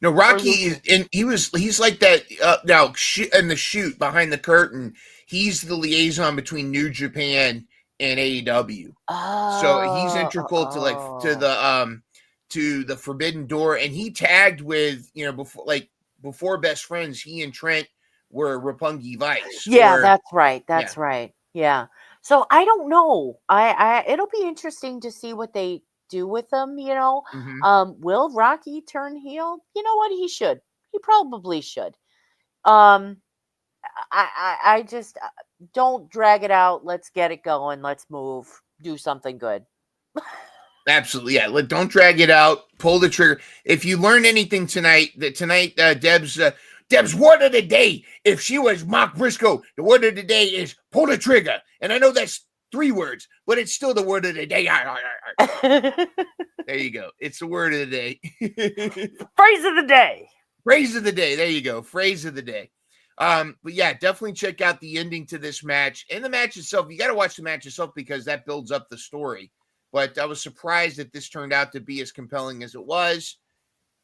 Speaker 3: No, Rocky is, and he's like that now in the shoot behind the curtain. He's the liaison between New Japan and AEW. So he's integral to the Forbidden Door, and he tagged with before Best Friends. He and Trent were Roppongi Vice.
Speaker 9: Yeah, that's right. That's right. Yeah. So I don't know. It'll be interesting to see what they do with them. Will Rocky turn heel? You know what? He should. He probably should. I just don't drag it out. Let's get it going. Let's move. Do something good.
Speaker 3: Absolutely, yeah. Don't drag it out. Pull the trigger. If you learn anything tonight, Deb's word of the day. If she was Mark Briscoe, the word of the day is pull the trigger. And I know that's 3 words, but it's still the word of the day. There you go. It's the word of the day.
Speaker 9: Phrase of the day.
Speaker 3: Phrase of the day. There you go. Phrase of the day. But yeah, definitely check out the ending to this match. And the match itself, you got to watch the match itself because that builds up the story. But I was surprised that this turned out to be as compelling as it was.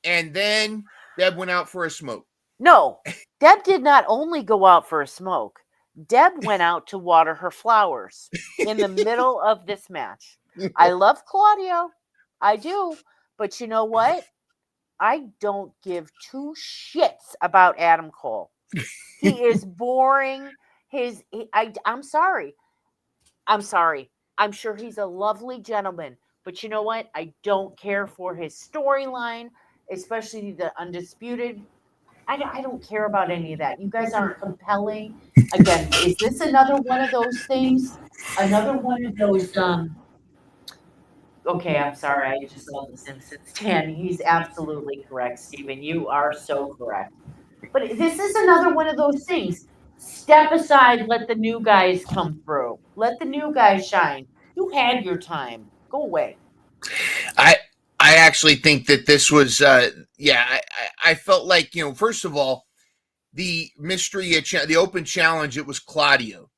Speaker 3: And then Deb went out for a smoke.
Speaker 9: No, Deb did not only go out for a smoke. Deb went out to water her flowers in the middle of this match. I love Claudio. I do. But you know what? I don't give 2 shits about Adam Cole. He is boring. I'm sorry. I'm sure he's a lovely gentleman. But you know what? I don't care for his storyline, especially the Undisputed. I don't care about any of that. You guys aren't compelling. Again, is this another one of those things? Another one of those, okay, I'm sorry. I just love The Simpsons. Dan, he's absolutely correct, Stephen. You are so correct. But this is another one of those things. Step aside, let the new guys come through. Let the new guys shine. You had your time. Go away.
Speaker 3: I actually think that this was, I felt like, first of all, the mystery, the open challenge, it was Claudio.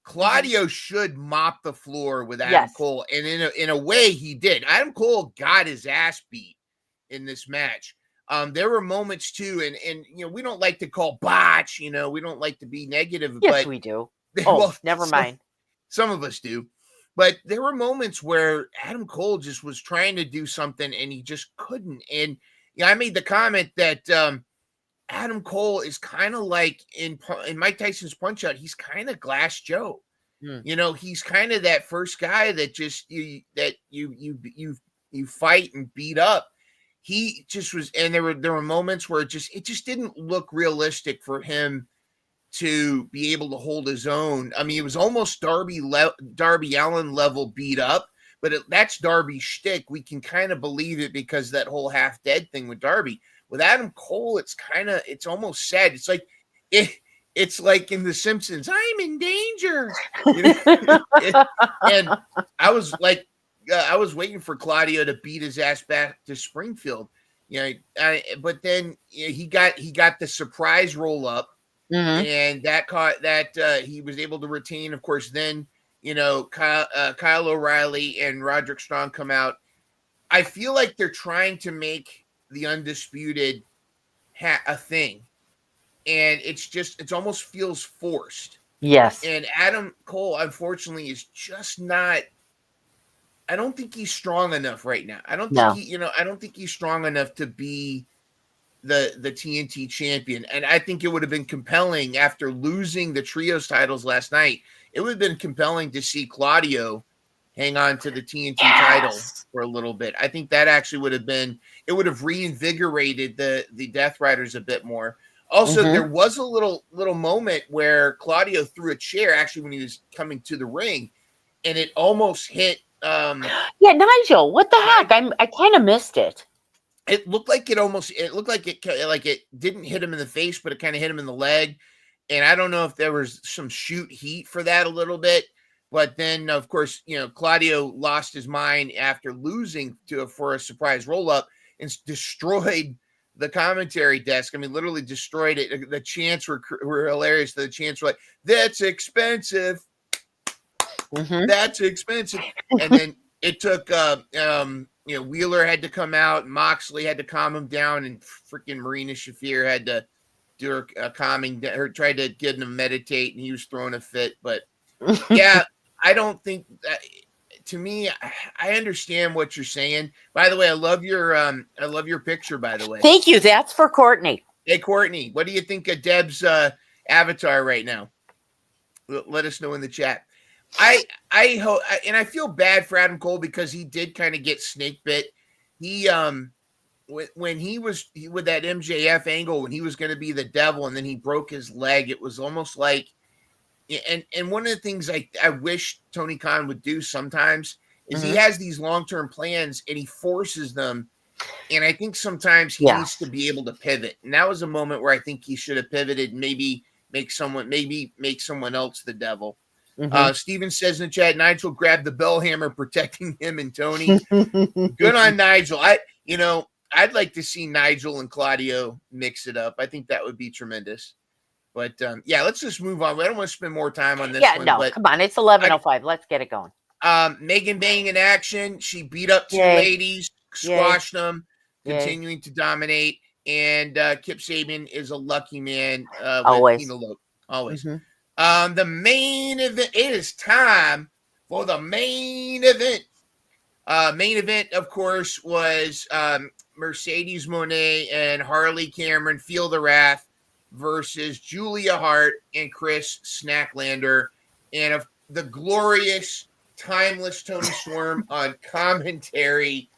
Speaker 3: Claudio should mop the floor with Adam Cole, and in a way he did. Adam Cole got his ass beat in this match. There were moments too, and we don't like to call botch, we don't like to be negative.
Speaker 9: Yes,
Speaker 3: but
Speaker 9: we do. Never mind.
Speaker 3: Some of us do. But there were moments where Adam Cole just was trying to do something and he just couldn't. And I made the comment that Adam Cole is kind of like in Mike Tyson's Punch-Out. He's kind of Glass Joe. He's kind of that first guy that just you fight and beat up. He just was, and there were moments where it just didn't look realistic for him to be able to hold his own. I mean, it was almost Darby Allin level beat up, but that's Darby's shtick. We can kind of believe it because that whole half dead thing with Darby. With Adam Cole, it's almost sad. It's like it's like in The Simpsons. I'm in danger, and I was like, I was waiting for Claudio to beat his ass back to Springfield, but then he got the surprise roll up.
Speaker 9: Mm-hmm.
Speaker 3: And that he was able to retain. Of course, then Kyle O'Reilly and Roderick Strong come out. I feel like they're trying to make the Undisputed a thing, and it almost feels forced.
Speaker 9: Yes.
Speaker 3: And Adam Cole, unfortunately, is just not. I don't think he's strong enough right now. I don't think he's strong enough to be the TNT champion. And I think it would have been compelling after losing the trios titles last night. It would have been compelling to see Claudio hang on to the TNT title for a little bit. I think that actually would have reinvigorated the Death Riders a bit more. Also, there was a little moment where Claudio threw a chair actually when he was coming to the ring, and it almost hit
Speaker 9: Yeah, Nigel, what the heck? I kind of missed it.
Speaker 3: It looked like it didn't hit him in the face, but it kind of hit him in the leg. And I don't know if there was some shoot heat for that a little bit. But then, of course, Claudio lost his mind after losing for a surprise roll-up and destroyed the commentary desk. I mean, literally destroyed it. The chants were hilarious. The chants were like, "That's expensive. That's expensive." And then it took, Wheeler had to come out. Moxley had to calm him down. And freaking Marina Shafir had to do a calming down, or tried to get him to meditate, and he was throwing a fit. But yeah, I don't think that, to me, I understand what you're saying. By the way, I love your picture, by the way.
Speaker 9: Thank you. That's for Courtney.
Speaker 3: Hey, Courtney, what do you think of Deb's avatar right now? Let us know in the chat. I hope, and I feel bad for Adam Cole because he did kind of get snake bit. He when he was with that MJF angle, when he was going to be the devil, and then he broke his leg, it was almost like, and one of the things I wish Tony Khan would do sometimes is he has these long-term plans and he forces them. And I think sometimes he needs to be able to pivot. And that was a moment where I think he should have pivoted and maybe make someone else the devil. Steven says in the chat, Nigel grabbed the bell hammer, protecting him and Tony. Good on Nigel. I'd like to see Nigel and Claudio mix it up. I think that would be tremendous. But let's just move on. I don't want to spend more time on this one.
Speaker 9: No, come on. It's 11:05. Let's get it going.
Speaker 3: Megan Bang in action. She beat up two ladies, squashed them, continuing to dominate. And Kip Sabian is a lucky man.
Speaker 9: Always.
Speaker 3: Tina Loke. Always. The main event. It is time for the main event. Main event, of course, was Mercedes Moné and Harley Cameron, Feel the Wrath, versus Julia Hart and Chris Snacklander, and of the glorious, timeless Tony Storm on commentary.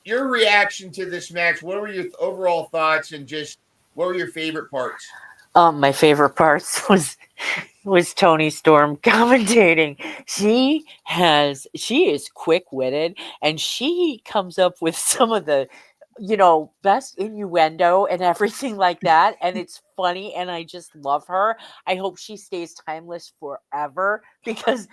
Speaker 3: Your reaction to this match, what were your overall thoughts, and just what were your favorite parts?
Speaker 9: My favorite parts was Tony Storm commentating. She is quick-witted, and she comes up with some of the best innuendo and everything like that. And it's funny, and I just love her. I hope she stays timeless forever, because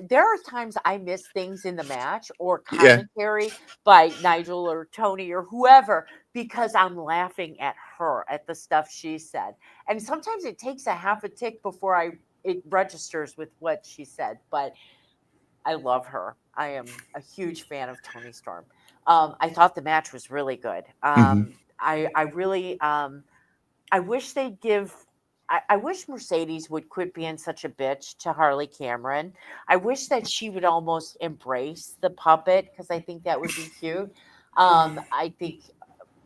Speaker 9: there are times I miss things in the match or commentary by Nigel or Tony or whoever, because I'm laughing at her, at the stuff she said. And sometimes it takes a half a tick before it registers with what she said. But I love her. I am a huge fan of Tony Storm. I thought the match was really good. I really, I wish they'd I wish Mercedes would quit being such a bitch to Harley Cameron. I wish that she would almost embrace the puppet, because I think that would be cute. I think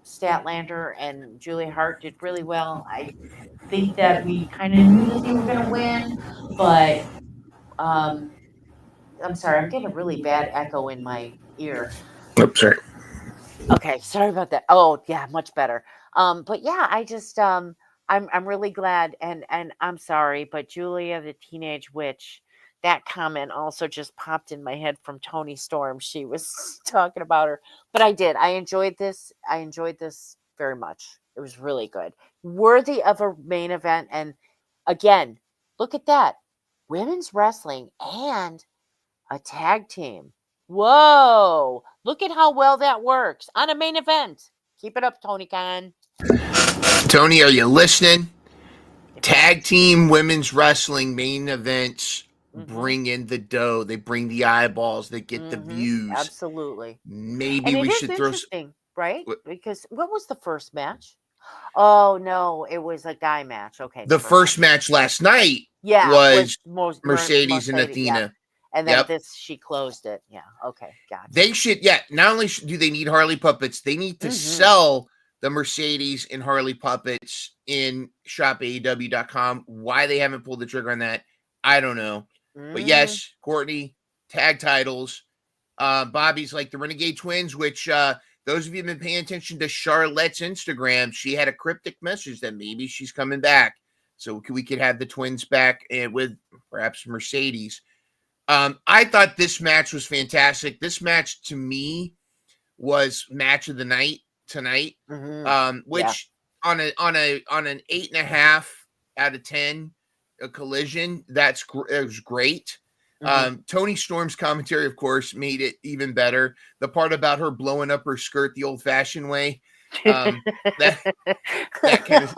Speaker 9: Statlander and Julia Hart did really well. I think that we kind of knew that they were going to win, but I'm sorry, I'm getting a really bad echo in my ear.
Speaker 3: Oops, sorry.
Speaker 9: Okay, sorry about that. Oh, yeah, much better. But yeah, I just I'm really glad, and I'm sorry, but Julia the Teenage Witch, that comment also just popped in my head from Tony Storm. She was talking about her, but I enjoyed this. I enjoyed this very much. It was really good, worthy of a main event. And again, look at that, women's wrestling and a tag team. Whoa, look at how well that works on a main event. Keep it up, Tony Khan.
Speaker 3: Tony, are you listening? Tag team women's wrestling main events bring in the dough. They bring the eyeballs. They get the views.
Speaker 9: Absolutely.
Speaker 3: Maybe
Speaker 9: and
Speaker 3: we should throw
Speaker 9: interesting, right? Because what was the first match? Oh no, it was a guy match. Okay.
Speaker 3: The first match last night was Mercedes and Athena.
Speaker 9: Yeah. And then she closed it. Yeah. Okay. Got it.
Speaker 3: They should, not only do they need Harley puppets, they need to sell the Mercedes and Harley puppets in shopaew.com. Why they haven't pulled the trigger on that, I don't know. But yes, Courtney, tag titles. Bobby's like the Renegade Twins, which those of you who have been paying attention to Charlotte's Instagram, she had a cryptic message that maybe she's coming back. So we could have the twins back with perhaps Mercedes. I thought this match was fantastic. This match to me was match of the night tonight. Which on an 8.5 out of 10, a Collision, it was great. Tony Storm's commentary, of course, made it even better. The part about her blowing up her skirt the old-fashioned way, that kind of,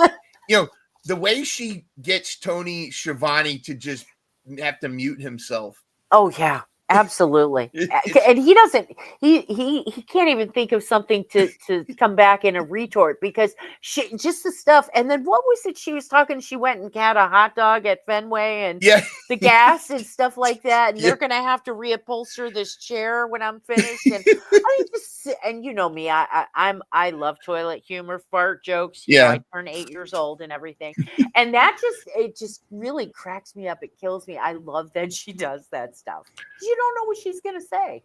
Speaker 3: the way she gets Tony Schiavone to just have to mute himself.
Speaker 9: Oh yeah, absolutely. And he doesn't. He can't even think of something to come back in a retort because she just the stuff. And then what was it she was talking? She went and got a hot dog at Fenway and the gas and stuff like that. And they're gonna have to reupholster this chair when I'm finished. And I mean, and you know me, I love toilet humor, fart jokes. You know, I turn 8 years old and everything. And that just really cracks me up. It kills me. I love that she does that stuff. You don't know what she's going to say.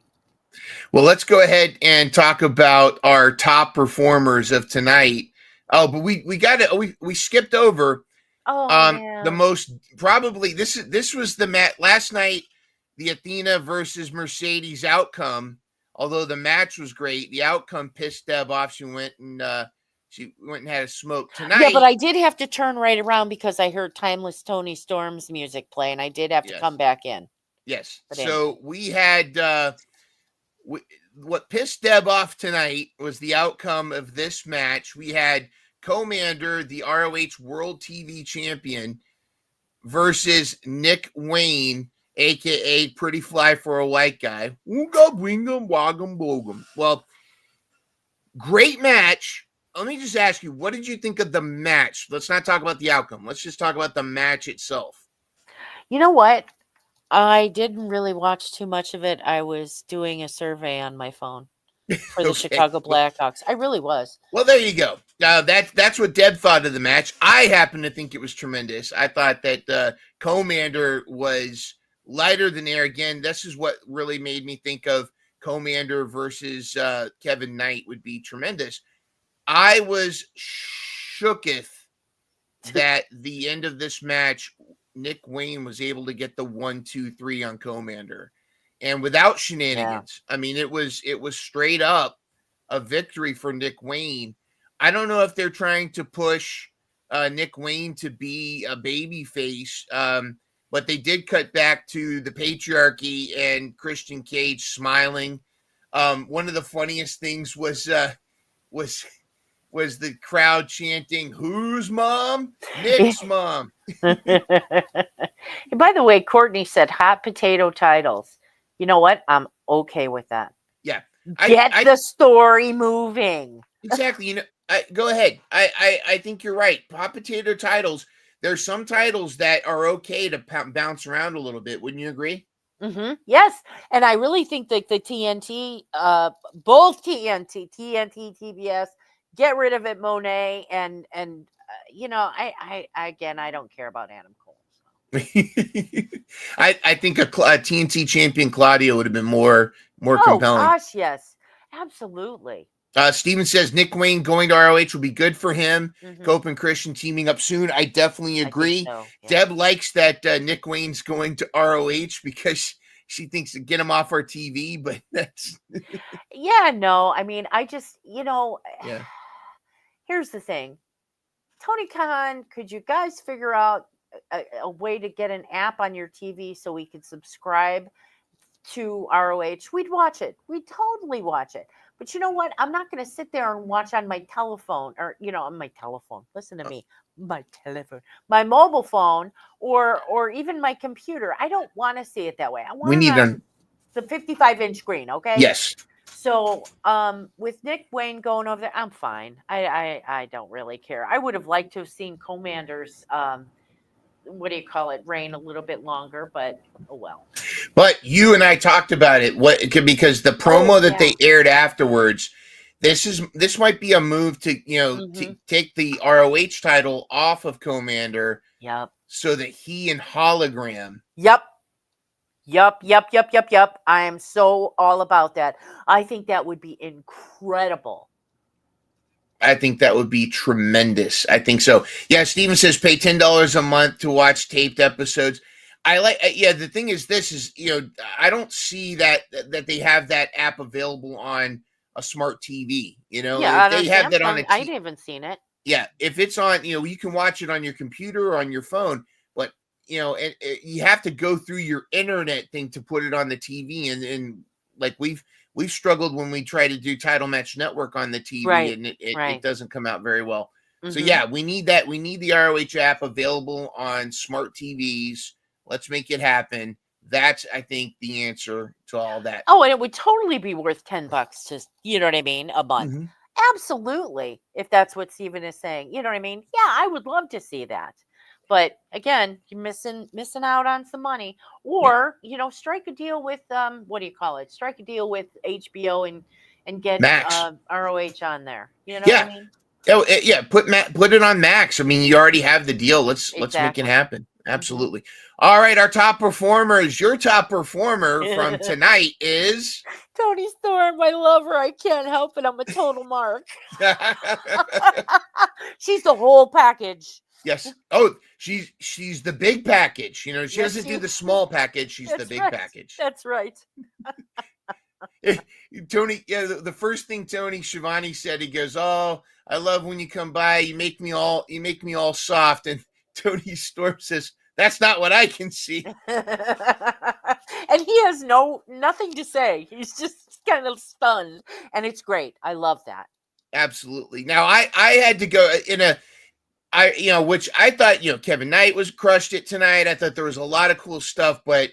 Speaker 3: Well, let's go ahead and talk about our top performers of tonight. Oh, but we skipped over the most probably this was the match last night, the Athena versus Mercedes outcome. Although the match was great, the outcome pissed Deb off. She went and had a smoke tonight.
Speaker 9: Yeah, but I did have to turn right around because I heard Timeless Tony Storm's music play, and I did have to come back in.
Speaker 3: Yes. So we had what pissed Deb off tonight was the outcome of this match. We had Commander, the ROH World TV Champion, versus Nick Wayne, a.k.a. Pretty Fly for a White Guy. Oogum, wingum, wagum, boogum. Well, great match. Let me just ask you, what did you think of the match? Let's not talk about the outcome. Let's just talk about the match itself.
Speaker 9: You know what? I didn't really watch too much of it. I was doing a survey on my phone for the Chicago Blackhawks. I really was.
Speaker 3: Well, there you go. That's what Deb thought of the match. I happen to think it was tremendous. I thought that Commander was lighter than air. Again, this is what really made me think of Commander versus Kevin Knight would be tremendous. I was shooketh that the end of this match, Nick Wayne was able to get the 1, 2, 3 on Commander, and without shenanigans. I mean, it was straight up a victory for Nick Wayne. I don't know if they're trying to push Nick Wayne to be a baby face, but they did cut back to the patriarchy and Christian Cage smiling. One of the funniest things was the crowd chanting, "Whose mom? Nick's mom."
Speaker 9: By the way, Courtney said hot potato titles. You know what? I'm okay with that.
Speaker 3: Yeah.
Speaker 9: Get the story moving.
Speaker 3: Exactly. Go ahead. I think you're right. Hot potato titles. There's some titles that are okay to bounce around a little bit. Wouldn't you agree?
Speaker 9: Mm-hmm. Yes. And I really think that the TNT, both TNT, TBS, get rid of it, Monet, and I don't care about Adam Cole. So.
Speaker 3: I think a TNT champion Claudio would have been more compelling. Oh
Speaker 9: gosh, yes, absolutely.
Speaker 3: Steven says Nick Wayne going to ROH will be good for him. Cope and Christian teaming up soon. I definitely agree.
Speaker 9: So, yeah.
Speaker 3: Deb likes that Nick Wayne's going to ROH because she thinks to get him off our TV, but that's
Speaker 9: yeah, no. I mean, I just,
Speaker 3: yeah.
Speaker 9: Here's the thing. Tony Khan, could you guys figure out a way to get an app on your TV so we could subscribe to ROH? We'd watch it. We'd totally watch it. But you know what? I'm not going to sit there and watch on my telephone or, on my telephone. Listen to me. My telephone, my mobile phone, or even my computer. I don't want to see it that way. I want the 55-inch screen. Okay.
Speaker 3: Yes.
Speaker 9: So, with Nick Wayne going over there, I'm fine. I don't really care. I would have liked to have seen Commander's, reign a little bit longer, but oh well.
Speaker 3: But you and I talked about it. Because the promo that they aired afterwards, this might be a move to to take the ROH title off of Commander.
Speaker 9: Yep.
Speaker 3: So that he and Hologram.
Speaker 9: Yep. I am so all about that. I think that would be incredible.
Speaker 3: I think that would be tremendous. I think so. Yeah, Steven says pay $10 a month to watch taped episodes. I like, yeah. The thing is, I don't see that they have that app available on a smart TV.
Speaker 9: Yeah,
Speaker 3: If
Speaker 9: on our
Speaker 3: they have that on
Speaker 9: Samsung,
Speaker 3: a
Speaker 9: I haven't seen it.
Speaker 3: yeah, if it's on, you can watch it on your computer or on your phone, but you have to go through your internet thing to put it on the TV, and like we've struggled when we try to do Title Match Network on the TV,
Speaker 9: Right,
Speaker 3: and it
Speaker 9: right.
Speaker 3: doesn't come out very well. So
Speaker 9: Mhm.
Speaker 3: yeah, we need that. We need the ROH app available on smart TVs. Let's make it happen. That's, I think, the answer to all that.
Speaker 9: Oh, and it would totally be worth $10 to, you know what I mean, a month.
Speaker 3: Mhm.
Speaker 9: Absolutely, if that's what Steven is saying. You know what I mean? Yeah, I would love to see that. But again, you're missing out on some money. Or, strike a deal with what do you call it? Strike a deal with HBO and get
Speaker 3: Max.
Speaker 9: ROH on there. You know
Speaker 3: Yeah.
Speaker 9: what I mean?
Speaker 3: Oh, yeah, put it on Max. I mean, you already have the deal. Let's make it
Speaker 9: Exactly.
Speaker 3: happen. Absolutely. All right, our top performers. Your top performer from tonight is
Speaker 9: Tony Storm. I love her. I can't help it. I'm a total mark. She's the whole package.
Speaker 3: Yes. Oh, she's the big package. She
Speaker 9: Yes,
Speaker 3: doesn't do the small package. She's the
Speaker 9: That's
Speaker 3: big
Speaker 9: right.
Speaker 3: package.
Speaker 9: That's right.
Speaker 3: Tony, yeah, the first thing Tony Schiavone said, he goes, "Oh, I love when you come by. You make me all soft." And Tony Storm says, "That's not what I can see."
Speaker 9: And he has nothing to say. He's just kind of stunned, and it's great. I love that.
Speaker 3: Absolutely. Now, I had to go which I thought, Kevin Knight crushed it tonight. I thought there was a lot of cool stuff, but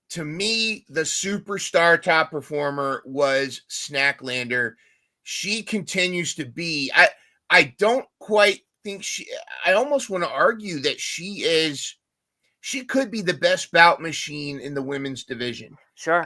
Speaker 3: to me, the superstar top performer was Snacklander. She continues to be. I don't quite think I almost want to argue that she could be the best bout machine in the women's division.
Speaker 9: Sure.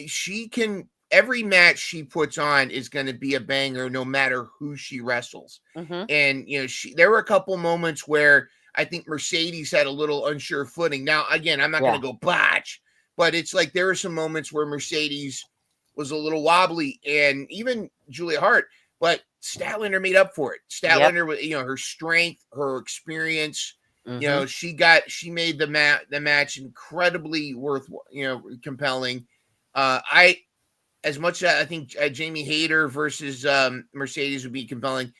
Speaker 3: She can. Every match she puts on is going to be a banger, no matter who she wrestles.
Speaker 9: Mm-hmm.
Speaker 3: And there were a couple moments where I think Mercedes had a little unsure footing. Now, again, I'm not going to go botch, but it's like there were some moments where Mercedes was a little wobbly, and even Julia Hart, but Statlander made up for it. Statlander, her strength, her experience,
Speaker 9: Mm-hmm.
Speaker 3: she made the match incredibly compelling. As much as I think Jamie Hayter versus Mercedes would be compelling,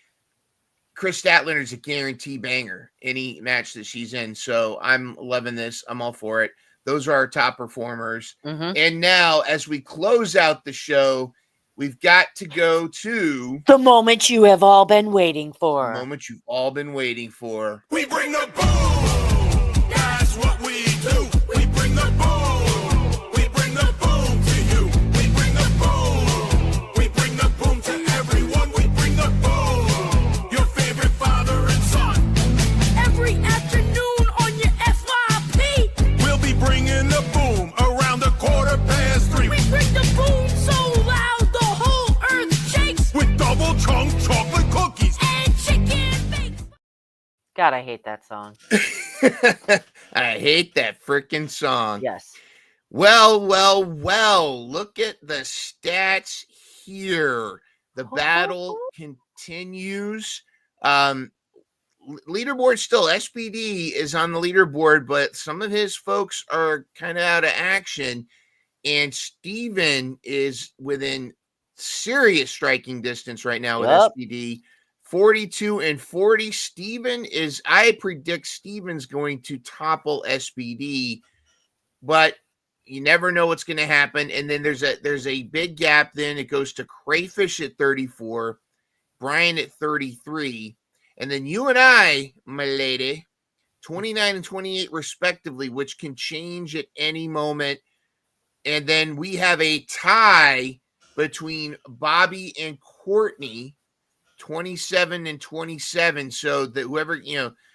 Speaker 3: Chris Statlander is a guarantee banger any match that she's in. So I'm loving this. I'm all for it. Those are our top performers.
Speaker 9: Mm-hmm.
Speaker 3: And now, as we close out the show, we've got to go to
Speaker 9: the moment you have all been waiting for.
Speaker 3: The moment you've all been waiting for.
Speaker 14: We bring the boom. That's what we do. We bring the boom. We bring the boom to you. We bring the boom. We bring the boom to everyone. We bring the boom. Your favorite father and son.
Speaker 1: Every afternoon on your FYP.
Speaker 14: We'll be bringing the boom around the 3:15.
Speaker 1: We bring the boom so loud the whole earth shakes.
Speaker 14: With double chunk chocolate cookies.
Speaker 1: And chicken bakes.
Speaker 9: God, I hate that song.
Speaker 3: I hate that freaking song.
Speaker 9: Yes.
Speaker 3: Well. Look at the stats here. The battle continues. Leaderboard still. SPD is on the leaderboard, but some of his folks are kind of out of action. And Steven is within serious striking distance right now with SPD. 42-40. Steven I predict Steven's going to topple SPD, but you never know what's going to happen. And then there's a big gap. Then it goes to Crayfish at 34, Brian at 33, and then you and I, my lady, 29 and 28 respectively, which can change at any moment. And then we have a tie between Bobby and Courtney, 27 and 27. So that whoever,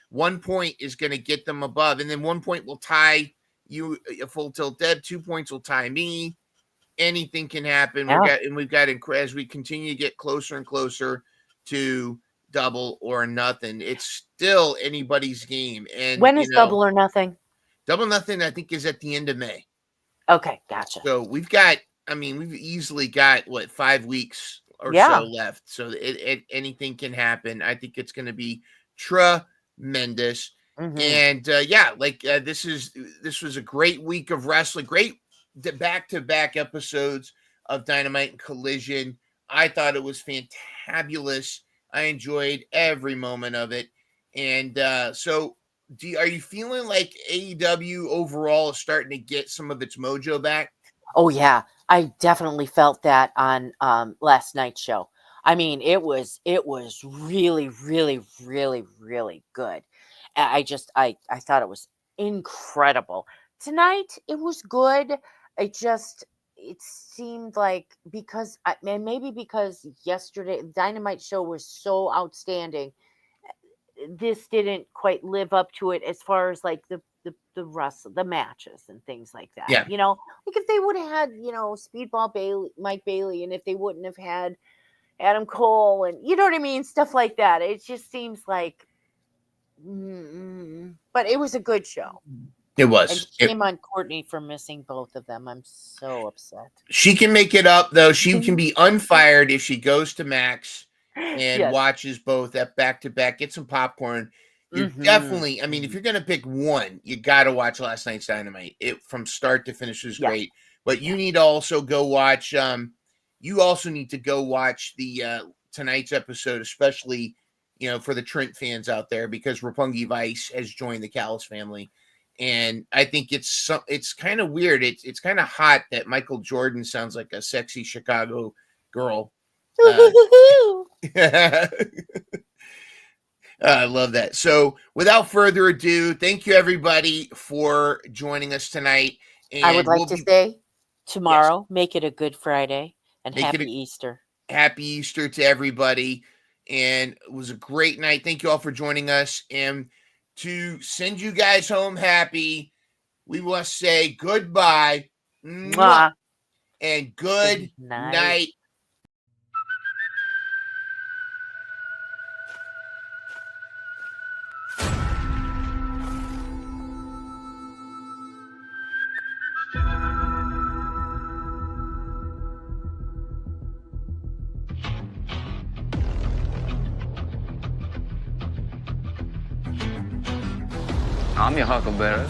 Speaker 3: 1 point is going to get them above. And then 1 point will tie you, a Full Tilt Deb. 2 points will tie me. Anything can happen.
Speaker 9: Yeah.
Speaker 3: We've got as we continue to get closer and closer to double or nothing, it's still anybody's game. And
Speaker 9: when is double or nothing?
Speaker 3: Double nothing, I think, is at the end of May.
Speaker 9: Okay, gotcha.
Speaker 3: So we've easily got 5 weeks or so left. So anything can happen. I think it's going to be tremendous. And this was a great week of wrestling. Great back-to-back episodes of Dynamite and Collision. I thought it was fantabulous. I enjoyed every moment of it. And so are you feeling like AEW overall is starting to get some of its mojo back?
Speaker 9: Oh yeah, I definitely felt that on last night's show. I mean, it was really, really, really, really good. I thought it was incredible. Tonight it was good. It seemed like maybe because yesterday Dynamite show was so outstanding, this didn't quite live up to it as far as like the matches and things like that.
Speaker 3: Yeah.
Speaker 9: Like if they would have had, Speedball Mike Bailey, and if they wouldn't have had Adam Cole, and you know what I mean, stuff like that. It just seems like, but it was a good show.
Speaker 3: It was.
Speaker 9: And shame on Courtney for missing both of them. I'm so upset.
Speaker 3: She can make it up though. She can be unfired if she goes to Max and watches both at back to back. Get some popcorn. You definitely, if you're gonna pick one, you gotta watch last night's Dynamite. It from start to finish was great. But you need to also go watch. You also need to go watch the tonight's episode, especially for the Trent fans out there, because Roppongi Vice has joined the Callis family, and I think it's kind of weird. It's kind of hot that Michael Jordan sounds like a sexy Chicago girl. I love that. So without further ado, thank you everybody for joining us tonight. And
Speaker 9: I would like to say tomorrow, make it a good Friday and happy Easter.
Speaker 3: Happy Easter to everybody. And it was a great night. Thank you all for joining us. And to send you guys home happy, we will say goodbye. Mwah. And good night.
Speaker 15: I'm your huckleberry.